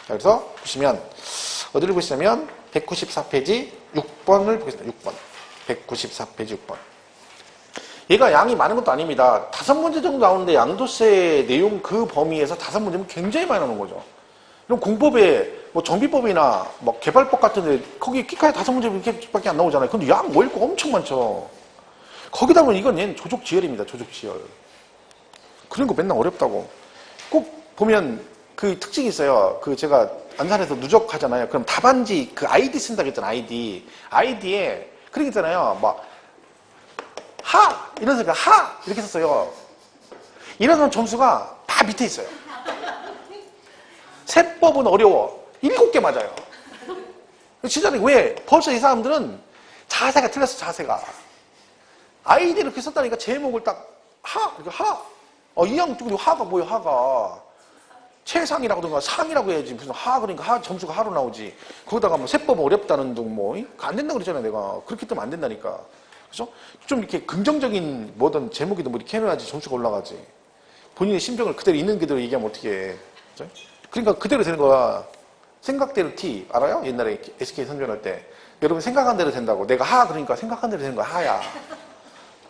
그래서 보시면, 어디를 보시냐면, 194페이지 6번을 보겠습니다. 6번. 194페이지 6번. 얘가 양이 많은 것도 아닙니다. 5문제 정도 나오는데 양도세 내용 그 범위에서 5문제면 굉장히 많이 나오는 거죠. 그럼 공법에 뭐 정비법이나 뭐 개발법 같은데 거기 끼까지 5문제밖에 안 나오잖아요. 근데 양 모일 거 엄청 많죠. 거기다 보면 이건 얘는 조족지열입니다. 조족지열. 그런 거 맨날 어렵다고. 꼭 보면 그 특징이 있어요. 그 제가 안산에서 누적하잖아요. 그럼 답안지 그 아이디 쓴다고 했잖아요. 아이디에 그런 게 있잖아요. 막 하! 이런 소리가 하! 이렇게 썼어요. 이런 점수가 다 밑에 있어요. 세법은 어려워. 7개 맞아요. 진짜 왜? 벌써 이 사람들은 자세가 틀렸어, 자세가. 아이디를 그렇게 썼다니까 제목을 딱 하! 이렇게 하! 이양 쪽 하가 뭐예요, 하가. 최상이라고든가 상이라고 해야지. 무슨 하, 그러니까 하, 점수가 하로 나오지. 거기다가 뭐 세법 어렵다는 둥 뭐, 안 된다고 그랬잖아요, 내가. 그렇게 뜨면 안 된다니까. 그죠? 좀 이렇게 긍정적인 뭐든 제목이든 뭐 이렇게 해놔야지 점수가 올라가지. 본인의 심정을 그대로 있는 그대로 얘기하면 어떻게 해. 그죠? 그러니까 그대로 되는 거야. 생각대로 T. 알아요? 옛날에 SK 선전할 때. 여러분 생각한 대로 된다고. 내가 하, 그러니까 생각한 대로 되는 거야. 하야.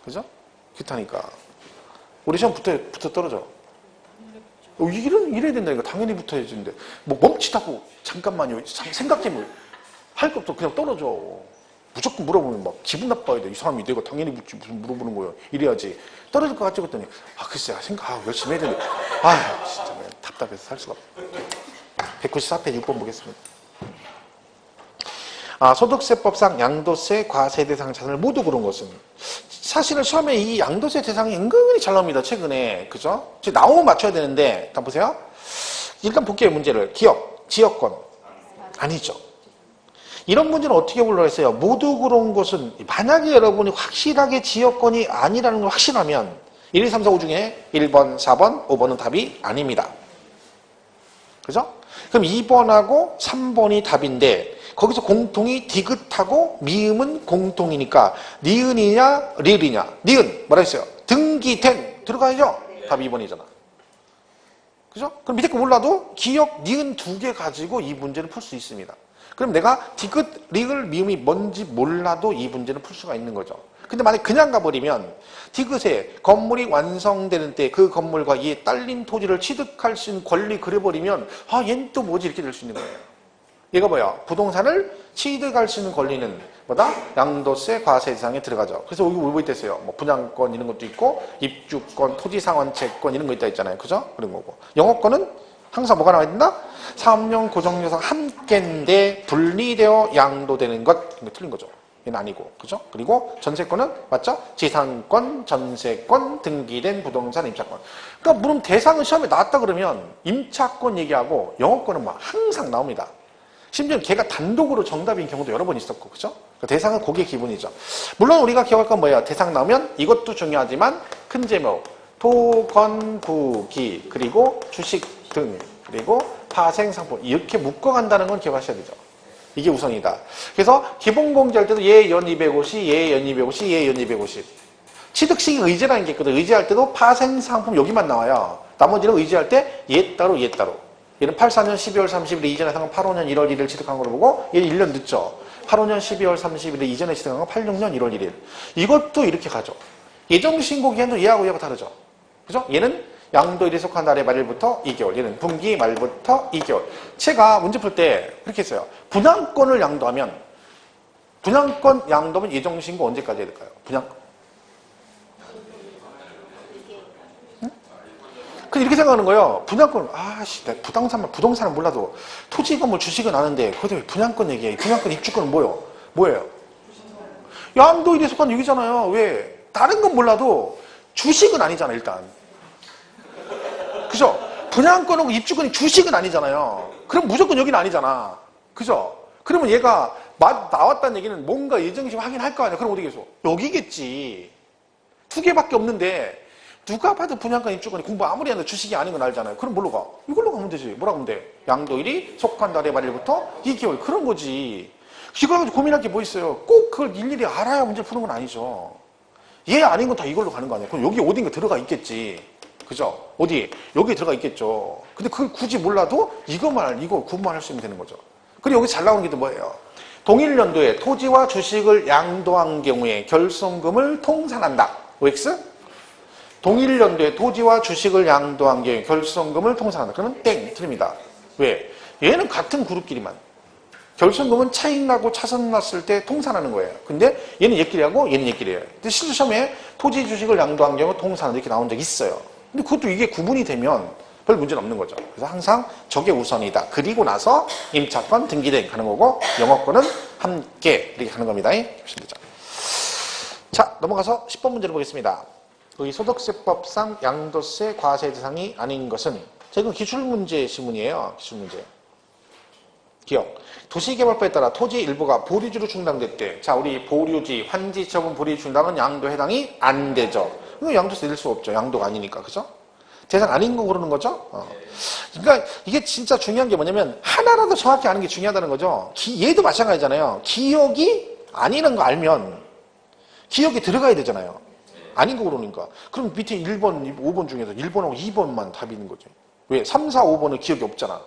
그죠? 그렇다니까. 우리 시험 붙어 떨어져. 이래야 된다니까. 당연히 붙어야 되는데. 뭐 멈칫하고, 잠깐만요. 생각 때문에 할 거 없어. 그냥 떨어져. 무조건 물어보면 막 기분 나빠야 돼. 이 사람이 내가 당연히 묻지. 무슨 물어보는 거예요. 이래야지. 떨어질 것 같지? 그랬더니, 글쎄, 열심히 해야 되는데. 진짜 답답해서 살 수가 없어. 194페이지 6번 보겠습니다. 소득세법상 양도세, 과세 대상 자산을 모두 그런 것은 사실은 처음에 이 양도세 대상이 은근히 잘 나옵니다. 최근에. 그죠? 나오면 맞춰야 되는데 일단 보세요. 일단 볼게요. 문제를. 기업, 지역권. 아니죠. 이런 문제는 어떻게 불러했어요? 모두 그런 것은 만약에 여러분이 확실하게 지역권이 아니라는 걸 확신하면 1, 2, 3, 4, 5 중에 1번, 4번, 5번은 답이 아닙니다. 그죠? 그럼 2번하고 3번이 답인데 거기서 공통이 디귿하고 미음은 공통이니까 니은이냐 리을이냐. 니은 뭐라 했어요? 등기된 들어가야죠. 답 2번이잖아. 그죠? 그럼 밑에 거 몰라도 기역 니은 2개 가지고 이 문제를 풀 수 있습니다. 그럼 내가 디귿 리을 미음이 뭔지 몰라도 이 문제는 풀 수가 있는 거죠. 근데 만약 그냥 가버리면 디귿에 건물이 완성되는 때 그 건물과 이에 딸린 토지를 취득할 수 있는 권리 그려버리면 얘는 또 뭐지 이렇게 될 수 있는 거예요. 얘가 뭐야? 부동산을 취득할 수 있는 권리는 뭐다? 양도세, 과세 대상에 들어가죠. 그래서 여기 뭐 있댔어요? 뭐 분양권 이런 것도 있고 입주권, 토지상환채권 이런 거 있다 있잖아요. 그죠? 그런 거고. 영업권은 항상 뭐가 나와야 된다? 사업용 고정요소가 함께인데 분리되어 양도되는 것. 이거 틀린 거죠. 얘는 아니고. 그죠? 그리고 전세권은 맞죠? 지상권, 전세권, 등기된 부동산 임차권. 그러니까 물론 대상은 시험에 나왔다 그러면 임차권 얘기하고 영업권은 뭐 항상 나옵니다. 심지어 걔가 단독으로 정답인 경우도 여러 번 있었고, 그죠? 그러니까 대상은 그게 기본이죠. 물론 우리가 기억할 건 뭐예요? 대상 나오면 이것도 중요하지만 큰 제목, 토, 건, 부, 기, 그리고 주식 등, 그리고 파생 상품 이렇게 묶어간다는 건 기억하셔야 되죠. 이게 우선이다. 그래서 기본공제할 때도 얘 연 250, 얘 연 250, 얘 연 250. 취득식이 의제라는 게 있거든. 의제할 때도 파생상품 여기만 나와요. 나머지는 의제할 때 얘 따로 얘 따로. 얘는 84년 12월 30일에 이전에 상품 85년 1월 1일 취득한 걸로 보고 얘는 1년 늦죠. 85년 12월 30일에 이전에 취득한 건 86년 1월 1일. 이것도 이렇게 가죠. 예정신고 기한도 얘하고 얘하고 다르죠. 그죠? 얘는 양도일에 속한 날의 말일부터 2개월. 얘는 분기 말부터 2개월. 제가 문제 풀 때 그렇게 했어요. 분양권을 양도하면 분양권 양도면 예정신고 언제까지 해야 될까요? 분양권. 근데 이렇게 생각하는 거예요. 분양권, 내가 부동산은 몰라도 토지, 건물, 주식은 아는데, 거기다 왜 분양권 얘기해? 분양권 입주권은 뭐예요? 양도일에 속한 여기잖아요. 왜? 다른 건 몰라도 주식은 아니잖아, 일단. 그죠? 분양권하고 입주권이 주식은 아니잖아요. 그럼 무조건 여기는 아니잖아. 그죠? 그러면 얘가 나왔다는 얘기는 뭔가 예정심 확인할 거 아니야. 그럼 어디 계속? 여기겠지. 2개밖에 없는데, 누가 봐도 분양권 입주권이 공부 아무리 해도 주식이 아닌 건 알잖아요. 그럼 뭘로 가? 이걸로 가면 되지. 뭐라고 하면 돼? 양도일이 속한 달의 말일부터 2개월. 그런 거지. 이거 가지고 고민할 게 뭐 있어요? 꼭 그걸 일일이 알아야 문제 푸는 건 아니죠. 얘 아닌 건 다 이걸로 가는 거 아니야. 그럼 여기 어딘가 들어가 있겠지. 그죠? 어디? 여기 들어가 있겠죠. 근데 그걸 굳이 몰라도 이거 구분만 할 수 있으면 되는 거죠. 그리고 여기 잘 나오는 게 또 뭐예요? 동일 연도에 토지와 주식을 양도한 경우에 결손금을 통산한다. OX? 동일 연도에 토지와 주식을 양도한 경우에 결손금을 통산한다. 그러면 땡, 틀립니다. 왜? 얘는 같은 그룹끼리만. 결손금은 차익 나고 차손 났을 때 통산하는 거예요. 근데 얘는 얘끼리 하고 얘는 얘끼리 해요. 근데 실제 시험에 토지 주식을 양도한 경우 통산한다 이렇게 나온 적이 있어요. 근데 그것도 이게 구분이 되면 별 문제는 없는 거죠. 그래서 항상 저게 우선이다. 그리고 나서 임차권, 등기대행 가는 거고 영업권은 함께 이렇게 가는 겁니다. 자, 넘어가서 10번 문제를 보겠습니다. 이 소득세법상 양도세 과세 대상이 아닌 것은 이건 기출문제 시문이에요. 기출문제. 기억. 도시개발법에 따라 토지 일부가 보류지로 충당됐대. 자, 우리 보류지, 환지 처분 보류 충당은 양도 해당이 안 되죠. 이거 양도세 낼 수 없죠. 양도가 아니니까. 그죠? 대상 아닌 거 고르는 거죠? 그러니까 이게 진짜 중요한 게 뭐냐면 하나라도 정확히 아는 게 중요하다는 거죠. 얘도 마찬가지잖아요. 기억이 아니라는 거 알면 기억이 들어가야 되잖아요. 아닌 거 그러니까. 그럼 밑에 1번, 5번 중에서 1번하고 2번만 답이 있는 거죠. 왜? 3, 4, 5번은 기억이 없잖아.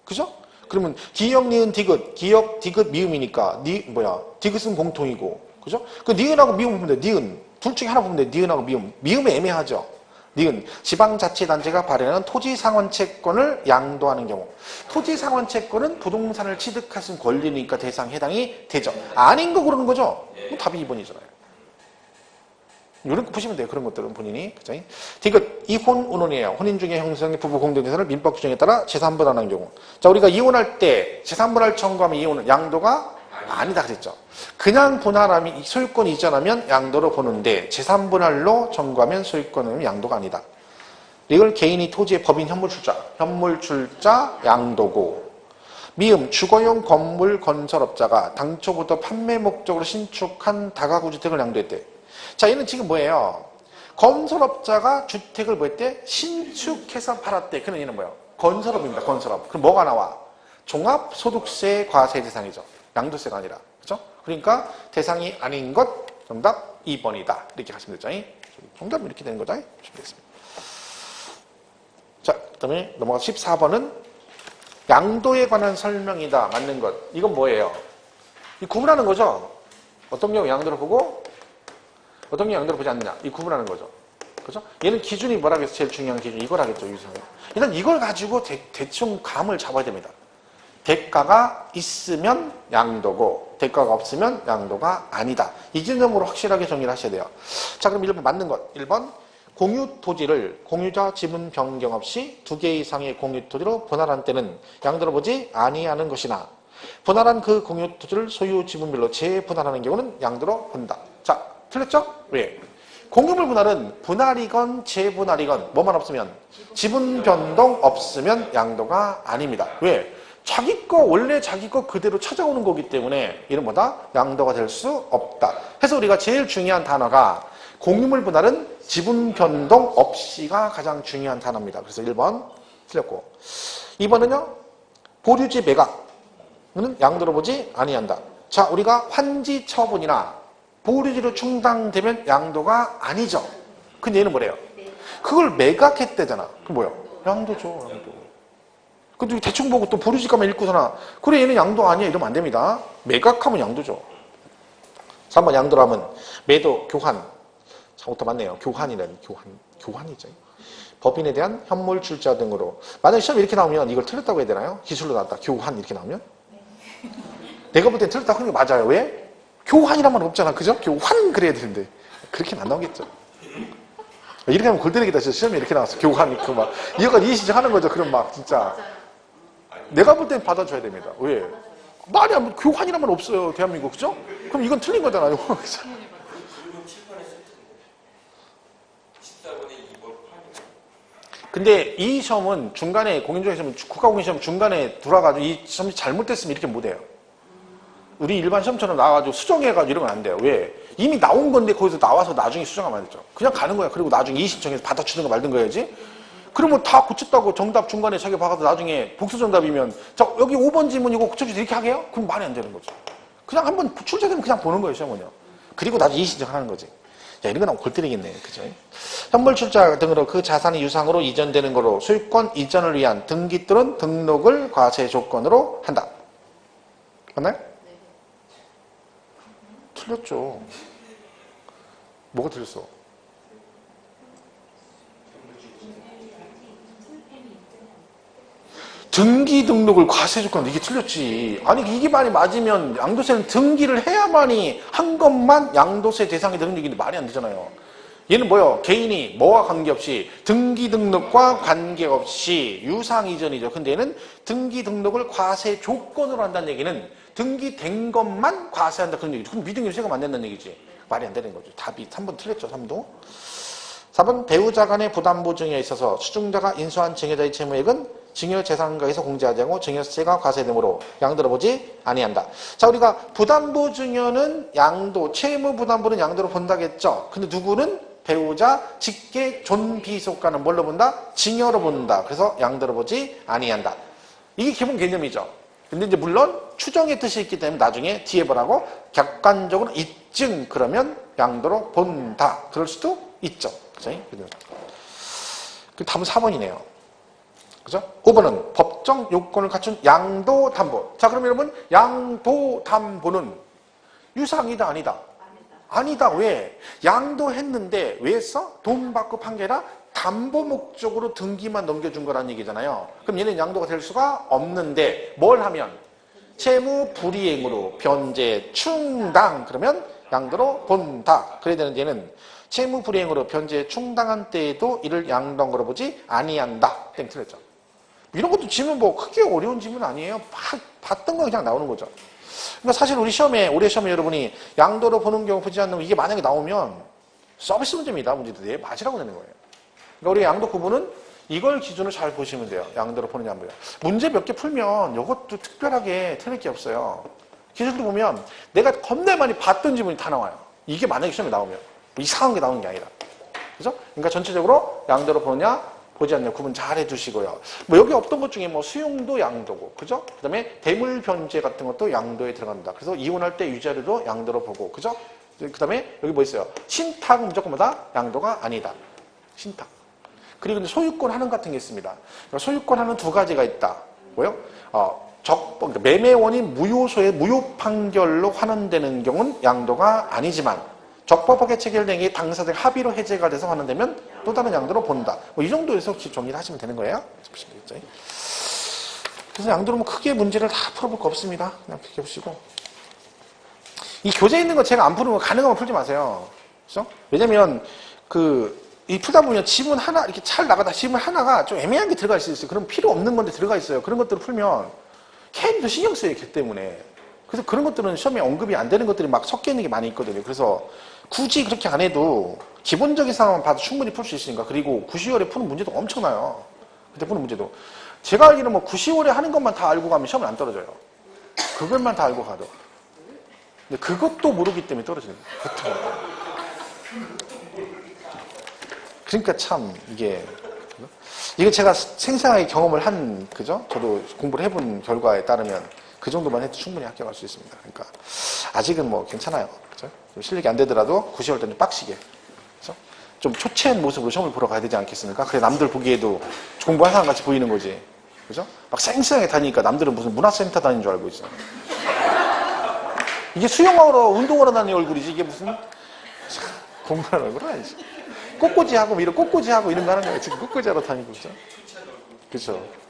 그죠? 그러면 기역, 니은, 디귿. 기역, 디귿, 미음이니까 디귿은 공통이고. 그죠? 그 니은하고 미음 보면 돼. 니은. 둘 중에 하나 보면 돼. 니은하고 미음. 미음은 애매하죠. 니은. 지방자치단체가 발행하는 토지상환채권을 양도하는 경우. 토지상환채권은 부동산을 취득할 수 있는 권리니까 대상 해당이 되죠. 아닌 거 그러는 거죠? 그럼 답이 2번이잖아요. 이런 거 푸시면 돼요. 그런 것들은 본인이. 그죠? 디귿, 이혼, 운혼이에요. 혼인 중에 형성된 부부 공동재산을 민법 규정에 따라 재산분할하는 경우. 자, 우리가 이혼할 때 재산분할 청구하면 이혼은 양도가 아니다 그랬죠. 그냥 분할하면 소유권 이전하면 양도로 보는데 재산분할로 청구하면 소유권은 양도가 아니다. 이걸 개인이 토지의 법인 현물출자 양도고. 미음, 주거용 건물 건설업자가 당초부터 판매 목적으로 신축한 다가구 주택을 양도했대. 자, 얘는 지금 뭐예요? 건설업자가 주택을 뭐 했대? 신축해서 팔았대. 그럼 얘는 뭐예요? 건설업입니다. 건설업. 그럼 뭐가 나와? 종합소득세 과세 대상이죠. 양도세가 아니라. 그죠? 그러니까 대상이 아닌 것 정답 2번이다. 이렇게 하시면 되죠. 정답은 이렇게 되는 거죠. 준비했습니다. 자, 그 다음에 넘어가서 14번은 양도에 관한 설명이다. 맞는 것. 이건 뭐예요? 이 구분하는 거죠. 어떤 경우 양도를 보고 어떤 경우 양도를 보지 않느냐. 이 구분하는 거죠. 그죠? 얘는 기준이 뭐라고 해서 제일 중요한 기준 이걸 하겠죠. 유성은. 일단 이걸 가지고 대충 감을 잡아야 됩니다. 대가가 있으면 양도고 대가가 없으면 양도가 아니다. 이 지점으로 확실하게 정리를 하셔야 돼요. 자, 그럼 1번 맞는 것. 1번 공유 토지를 공유자 지분 변경 없이 2개 이상의 공유 토지로 분할한 때는 양도를 보지 아니하는 것이나 분할한 그 공유 토지를 소유 지분별로 재분할하는 경우는 양도로 본다. 자, 틀렸죠? 왜? 공유물 분할은 분할이건 재분할이건 뭐만 없으면 지분 변동 없으면 양도가 아닙니다. 왜? 원래 자기 거 그대로 찾아오는 거기 때문에 이는 뭐다? 양도가 될 수 없다. 해서 우리가 제일 중요한 단어가 공유물 분할은 지분 변동 없이가 가장 중요한 단어입니다. 그래서 1번 틀렸고 2번은요. 보류지 매각. 는 양도로 보지 아니한다. 자, 우리가 환지 처분이나 보류지로 충당되면 양도가 아니죠. 근데 얘는 뭐래요? 그걸 매각했대잖아. 그 뭐야? 양도죠, 양도. 근데 대충 보고 또 보류지가만 읽고서나 그래 얘는 양도 아니야 이러면 안 됩니다. 매각하면 양도죠. 3번 양도라면 매도, 교환. 잘못도 맞네요. 교환이라는 교환이죠. 법인에 대한 현물 출자 등으로. 만약에 시험 이렇게 나오면 이걸 틀렸다고 해야 되나요? 기술로 나왔다. 교환 이렇게 나오면? 내가 볼 땐 틀렸다고 하는 게 맞아요. 왜? 교환이란 말은 없잖아. 그죠? 교환 그래야 되는데. 그렇게는 안 나오겠죠. 이렇게 하면 골때리기다. 진짜 시험에 이렇게 나왔어. 교환, 이거까지 이해시정하는 거죠. 그럼 막 진짜. 내가 볼 땐 받아줘야 됩니다. 왜? 말이 안, 교환이란 말 없어요. 대한민국. 그죠? 그럼 이건 틀린 거잖아요. 근데 이 시험은 중간에 공인중개시험, 국가공인시험 중간에 돌아가지고 이 시험이 잘못됐으면 이렇게 못해요. 우리 일반 시험처럼 나와가지고 수정해가지고 이러면 안 돼요. 왜? 이미 나온 건데 거기서 나와서 나중에 수정하면 안 되죠. 그냥 가는 거야. 그리고 나중에 이의신청해서 받아주든가 말든가 해야지. 그러면 다 고쳤다고 정답 중간에 자기 박아서 나중에 복수 정답이면 자 여기 5번 지문이고 고쳐주세요 이렇게 하게요? 그럼 말이 안 되는 거죠. 그냥 한번 출제되면 그냥 보는 거예요. 시험은요. 그리고 나중에 이의신청하는 거지. 야, 이런 거 나오면 골 때리겠네. 그죠? 현물 출자 등으로 그 자산이 유상으로 이전되는 거로 소유권 이전을 위한 등기 또는 등록을 과세 조건으로 한다. 맞나요? 네. 틀렸죠. 뭐가 틀렸어? 등기 등록을 과세 조건 이게 틀렸지. 아니 이게 말이 맞으면 양도세는 등기를 해야만이 한 것만 양도세 대상이 되는 얘기인데 말이 안 되잖아요. 얘는 뭐요? 개인이 뭐와 관계없이 등기 등록과 관계없이 유상 이전이죠. 근데 얘는 등기 등록을 과세 조건으로 한다는 얘기는 등기된 것만 과세한다 그런 얘기죠. 그럼 미등기세가 안 된다는 얘기지. 말이 안 되는 거죠. 답이 3번 틀렸죠. 3도. 4번 배우자 간의 부담보 증여에 있어서 수증자가 인수한 증여자의 채무액은 증여재산가에서 공제하지 않고 증여세가 과세되므로 양도로 보지 아니한다. 자, 우리가 부담보 증여는 양도, 채무부담보는 양도로 본다겠죠. 근데 누구는 배우자, 직계, 존비속가는 뭘로 본다? 증여로 본다. 그래서 양도로 보지 아니한다. 이게 기본 개념이죠. 근데 이제 물론 추정의 뜻이 있기 때문에 나중에 뒤에 뭐라고? 객관적으로 입증 그러면 양도로 본다. 그럴 수도 있죠. 그죠? 그 답은 4번이네요. 그죠? 5번은 법정 요건을 갖춘 양도담보. 자, 그럼 여러분, 양도담보는 유상이다, 아니다? 아니다. 왜? 양도했는데, 왜 했어? 돈 받고 판 게 아니라 담보 목적으로 등기만 넘겨준 거라는 얘기잖아요. 그럼 얘는 양도가 될 수가 없는데, 뭘 하면? 채무 불이행으로 변제 충당. 그러면 양도로 본다. 그래야 되는데 얘는 채무 불이행으로 변제 충당한 때에도 이를 양도한 거로 보지 아니한다. 땡 틀렸죠. 이런 것도 지문 뭐 크게 어려운 지문 아니에요. 봤던 거 그냥 나오는 거죠. 그러니까 사실 우리 시험에, 올해 시험에 여러분이 양도로 보는 경우 보지 않는 거 이게 만약에 나오면 서비스 문제입니다. 문제도 내 맞으라고 되는 거예요. 그러니까 우리 양도 구분은 이걸 기준으로 잘 보시면 돼요. 양도로 보느냐 안 보냐. 문제 몇 개 풀면 이것도 특별하게 틀릴 게 없어요. 기술도 보면 내가 겁나 많이 봤던 지문이 다 나와요. 이게 만약에 시험에 나오면. 이상한 게 나오는 게 아니라. 그죠? 그러니까 전체적으로 양도로 보느냐 보지 않냐 구분 잘 해주시고요. 뭐 여기 없던 것 중에 뭐 수용도 양도고, 그죠? 그 다음에 대물 변제 같은 것도 양도에 들어간다. 그래서 이혼할 때 유자료도 양도로 보고, 그죠? 그 다음에 여기 뭐 있어요? 신탁은 무조건마다 양도가 아니다. 신탁. 그리고 이제 소유권 환원 같은 게 있습니다. 소유권 환원 두 가지가 있다. 뭐요? 그러니까 매매원이 무효소에 무효 판결로 환원되는 경우는 양도가 아니지만 적법하게 체결된 게 당사자 합의로 해제가 돼서 환원되면 또 다른 양도로 본다. 뭐 이 정도에서 정리를 하시면 되는 거예요. 그래서 양도로 뭐 크게 문제를 다 풀어볼 거 없습니다. 그냥 그렇게 보시고. 이 교재에 있는 거 제가 안 푸는 거 가능하면 풀지 마세요. 그렇죠? 왜냐면 이 풀다 보면 지문 하나 이렇게 잘 나가다 지문 하나가 좀 애매한 게 들어갈 수 있어요. 그럼 필요 없는 건데 들어가 있어요. 그런 것들을 풀면 괜히 신경 써요. 걔 때문에. 그래서 그런 것들은 시험에 언급이 안 되는 것들이 막 섞여 있는 게 많이 있거든요. 그래서 굳이 그렇게 안 해도 기본적인 상황만 봐도 충분히 풀 수 있으니까. 그리고 9시월에 푸는 문제도 엄청나요. 그때 푸는 문제도. 제가 알기로는 뭐 9시월에 하는 것만 다 알고 가면 시험을 안 떨어져요. 그것만 다 알고 가도. 근데 그것도 모르기 때문에 떨어지는 거예요. 그러니까 참 이게 제가 생생하게 경험을 한, 그죠? 저도 공부를 해본 결과에 따르면 그 정도만 해도 충분히 합격할 수 있습니다. 그러니까 아직은 뭐 괜찮아요. 그죠? 좀 실력이 안 되더라도 9시월 때는 빡시게. 그죠? 좀 초췌한 모습으로 시험을 보러 가야 되지 않겠습니까? 그래 남들 보기에도 공부한 사람 같이 보이는 거지. 그죠? 막 쌩쌩하게 다니니까 남들은 무슨 문화센터 다니는 줄 알고 있어. 이게 수영하러 운동하러 다니는 얼굴이지 이게 무슨 공부하는 얼굴은 아니지. 꽃꽂이하고 이런 꽃꽂이하고 이런 거 하는 거예요. 지금 꽃꽂이하러 다니고 있죠. 그렇죠.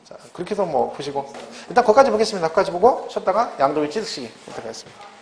자, 그렇게 해서 뭐 보시고 일단 거기까지 보겠습니다. 거기까지 보고 쉬었다가 양도일 찌르시기 부탁하겠습니다.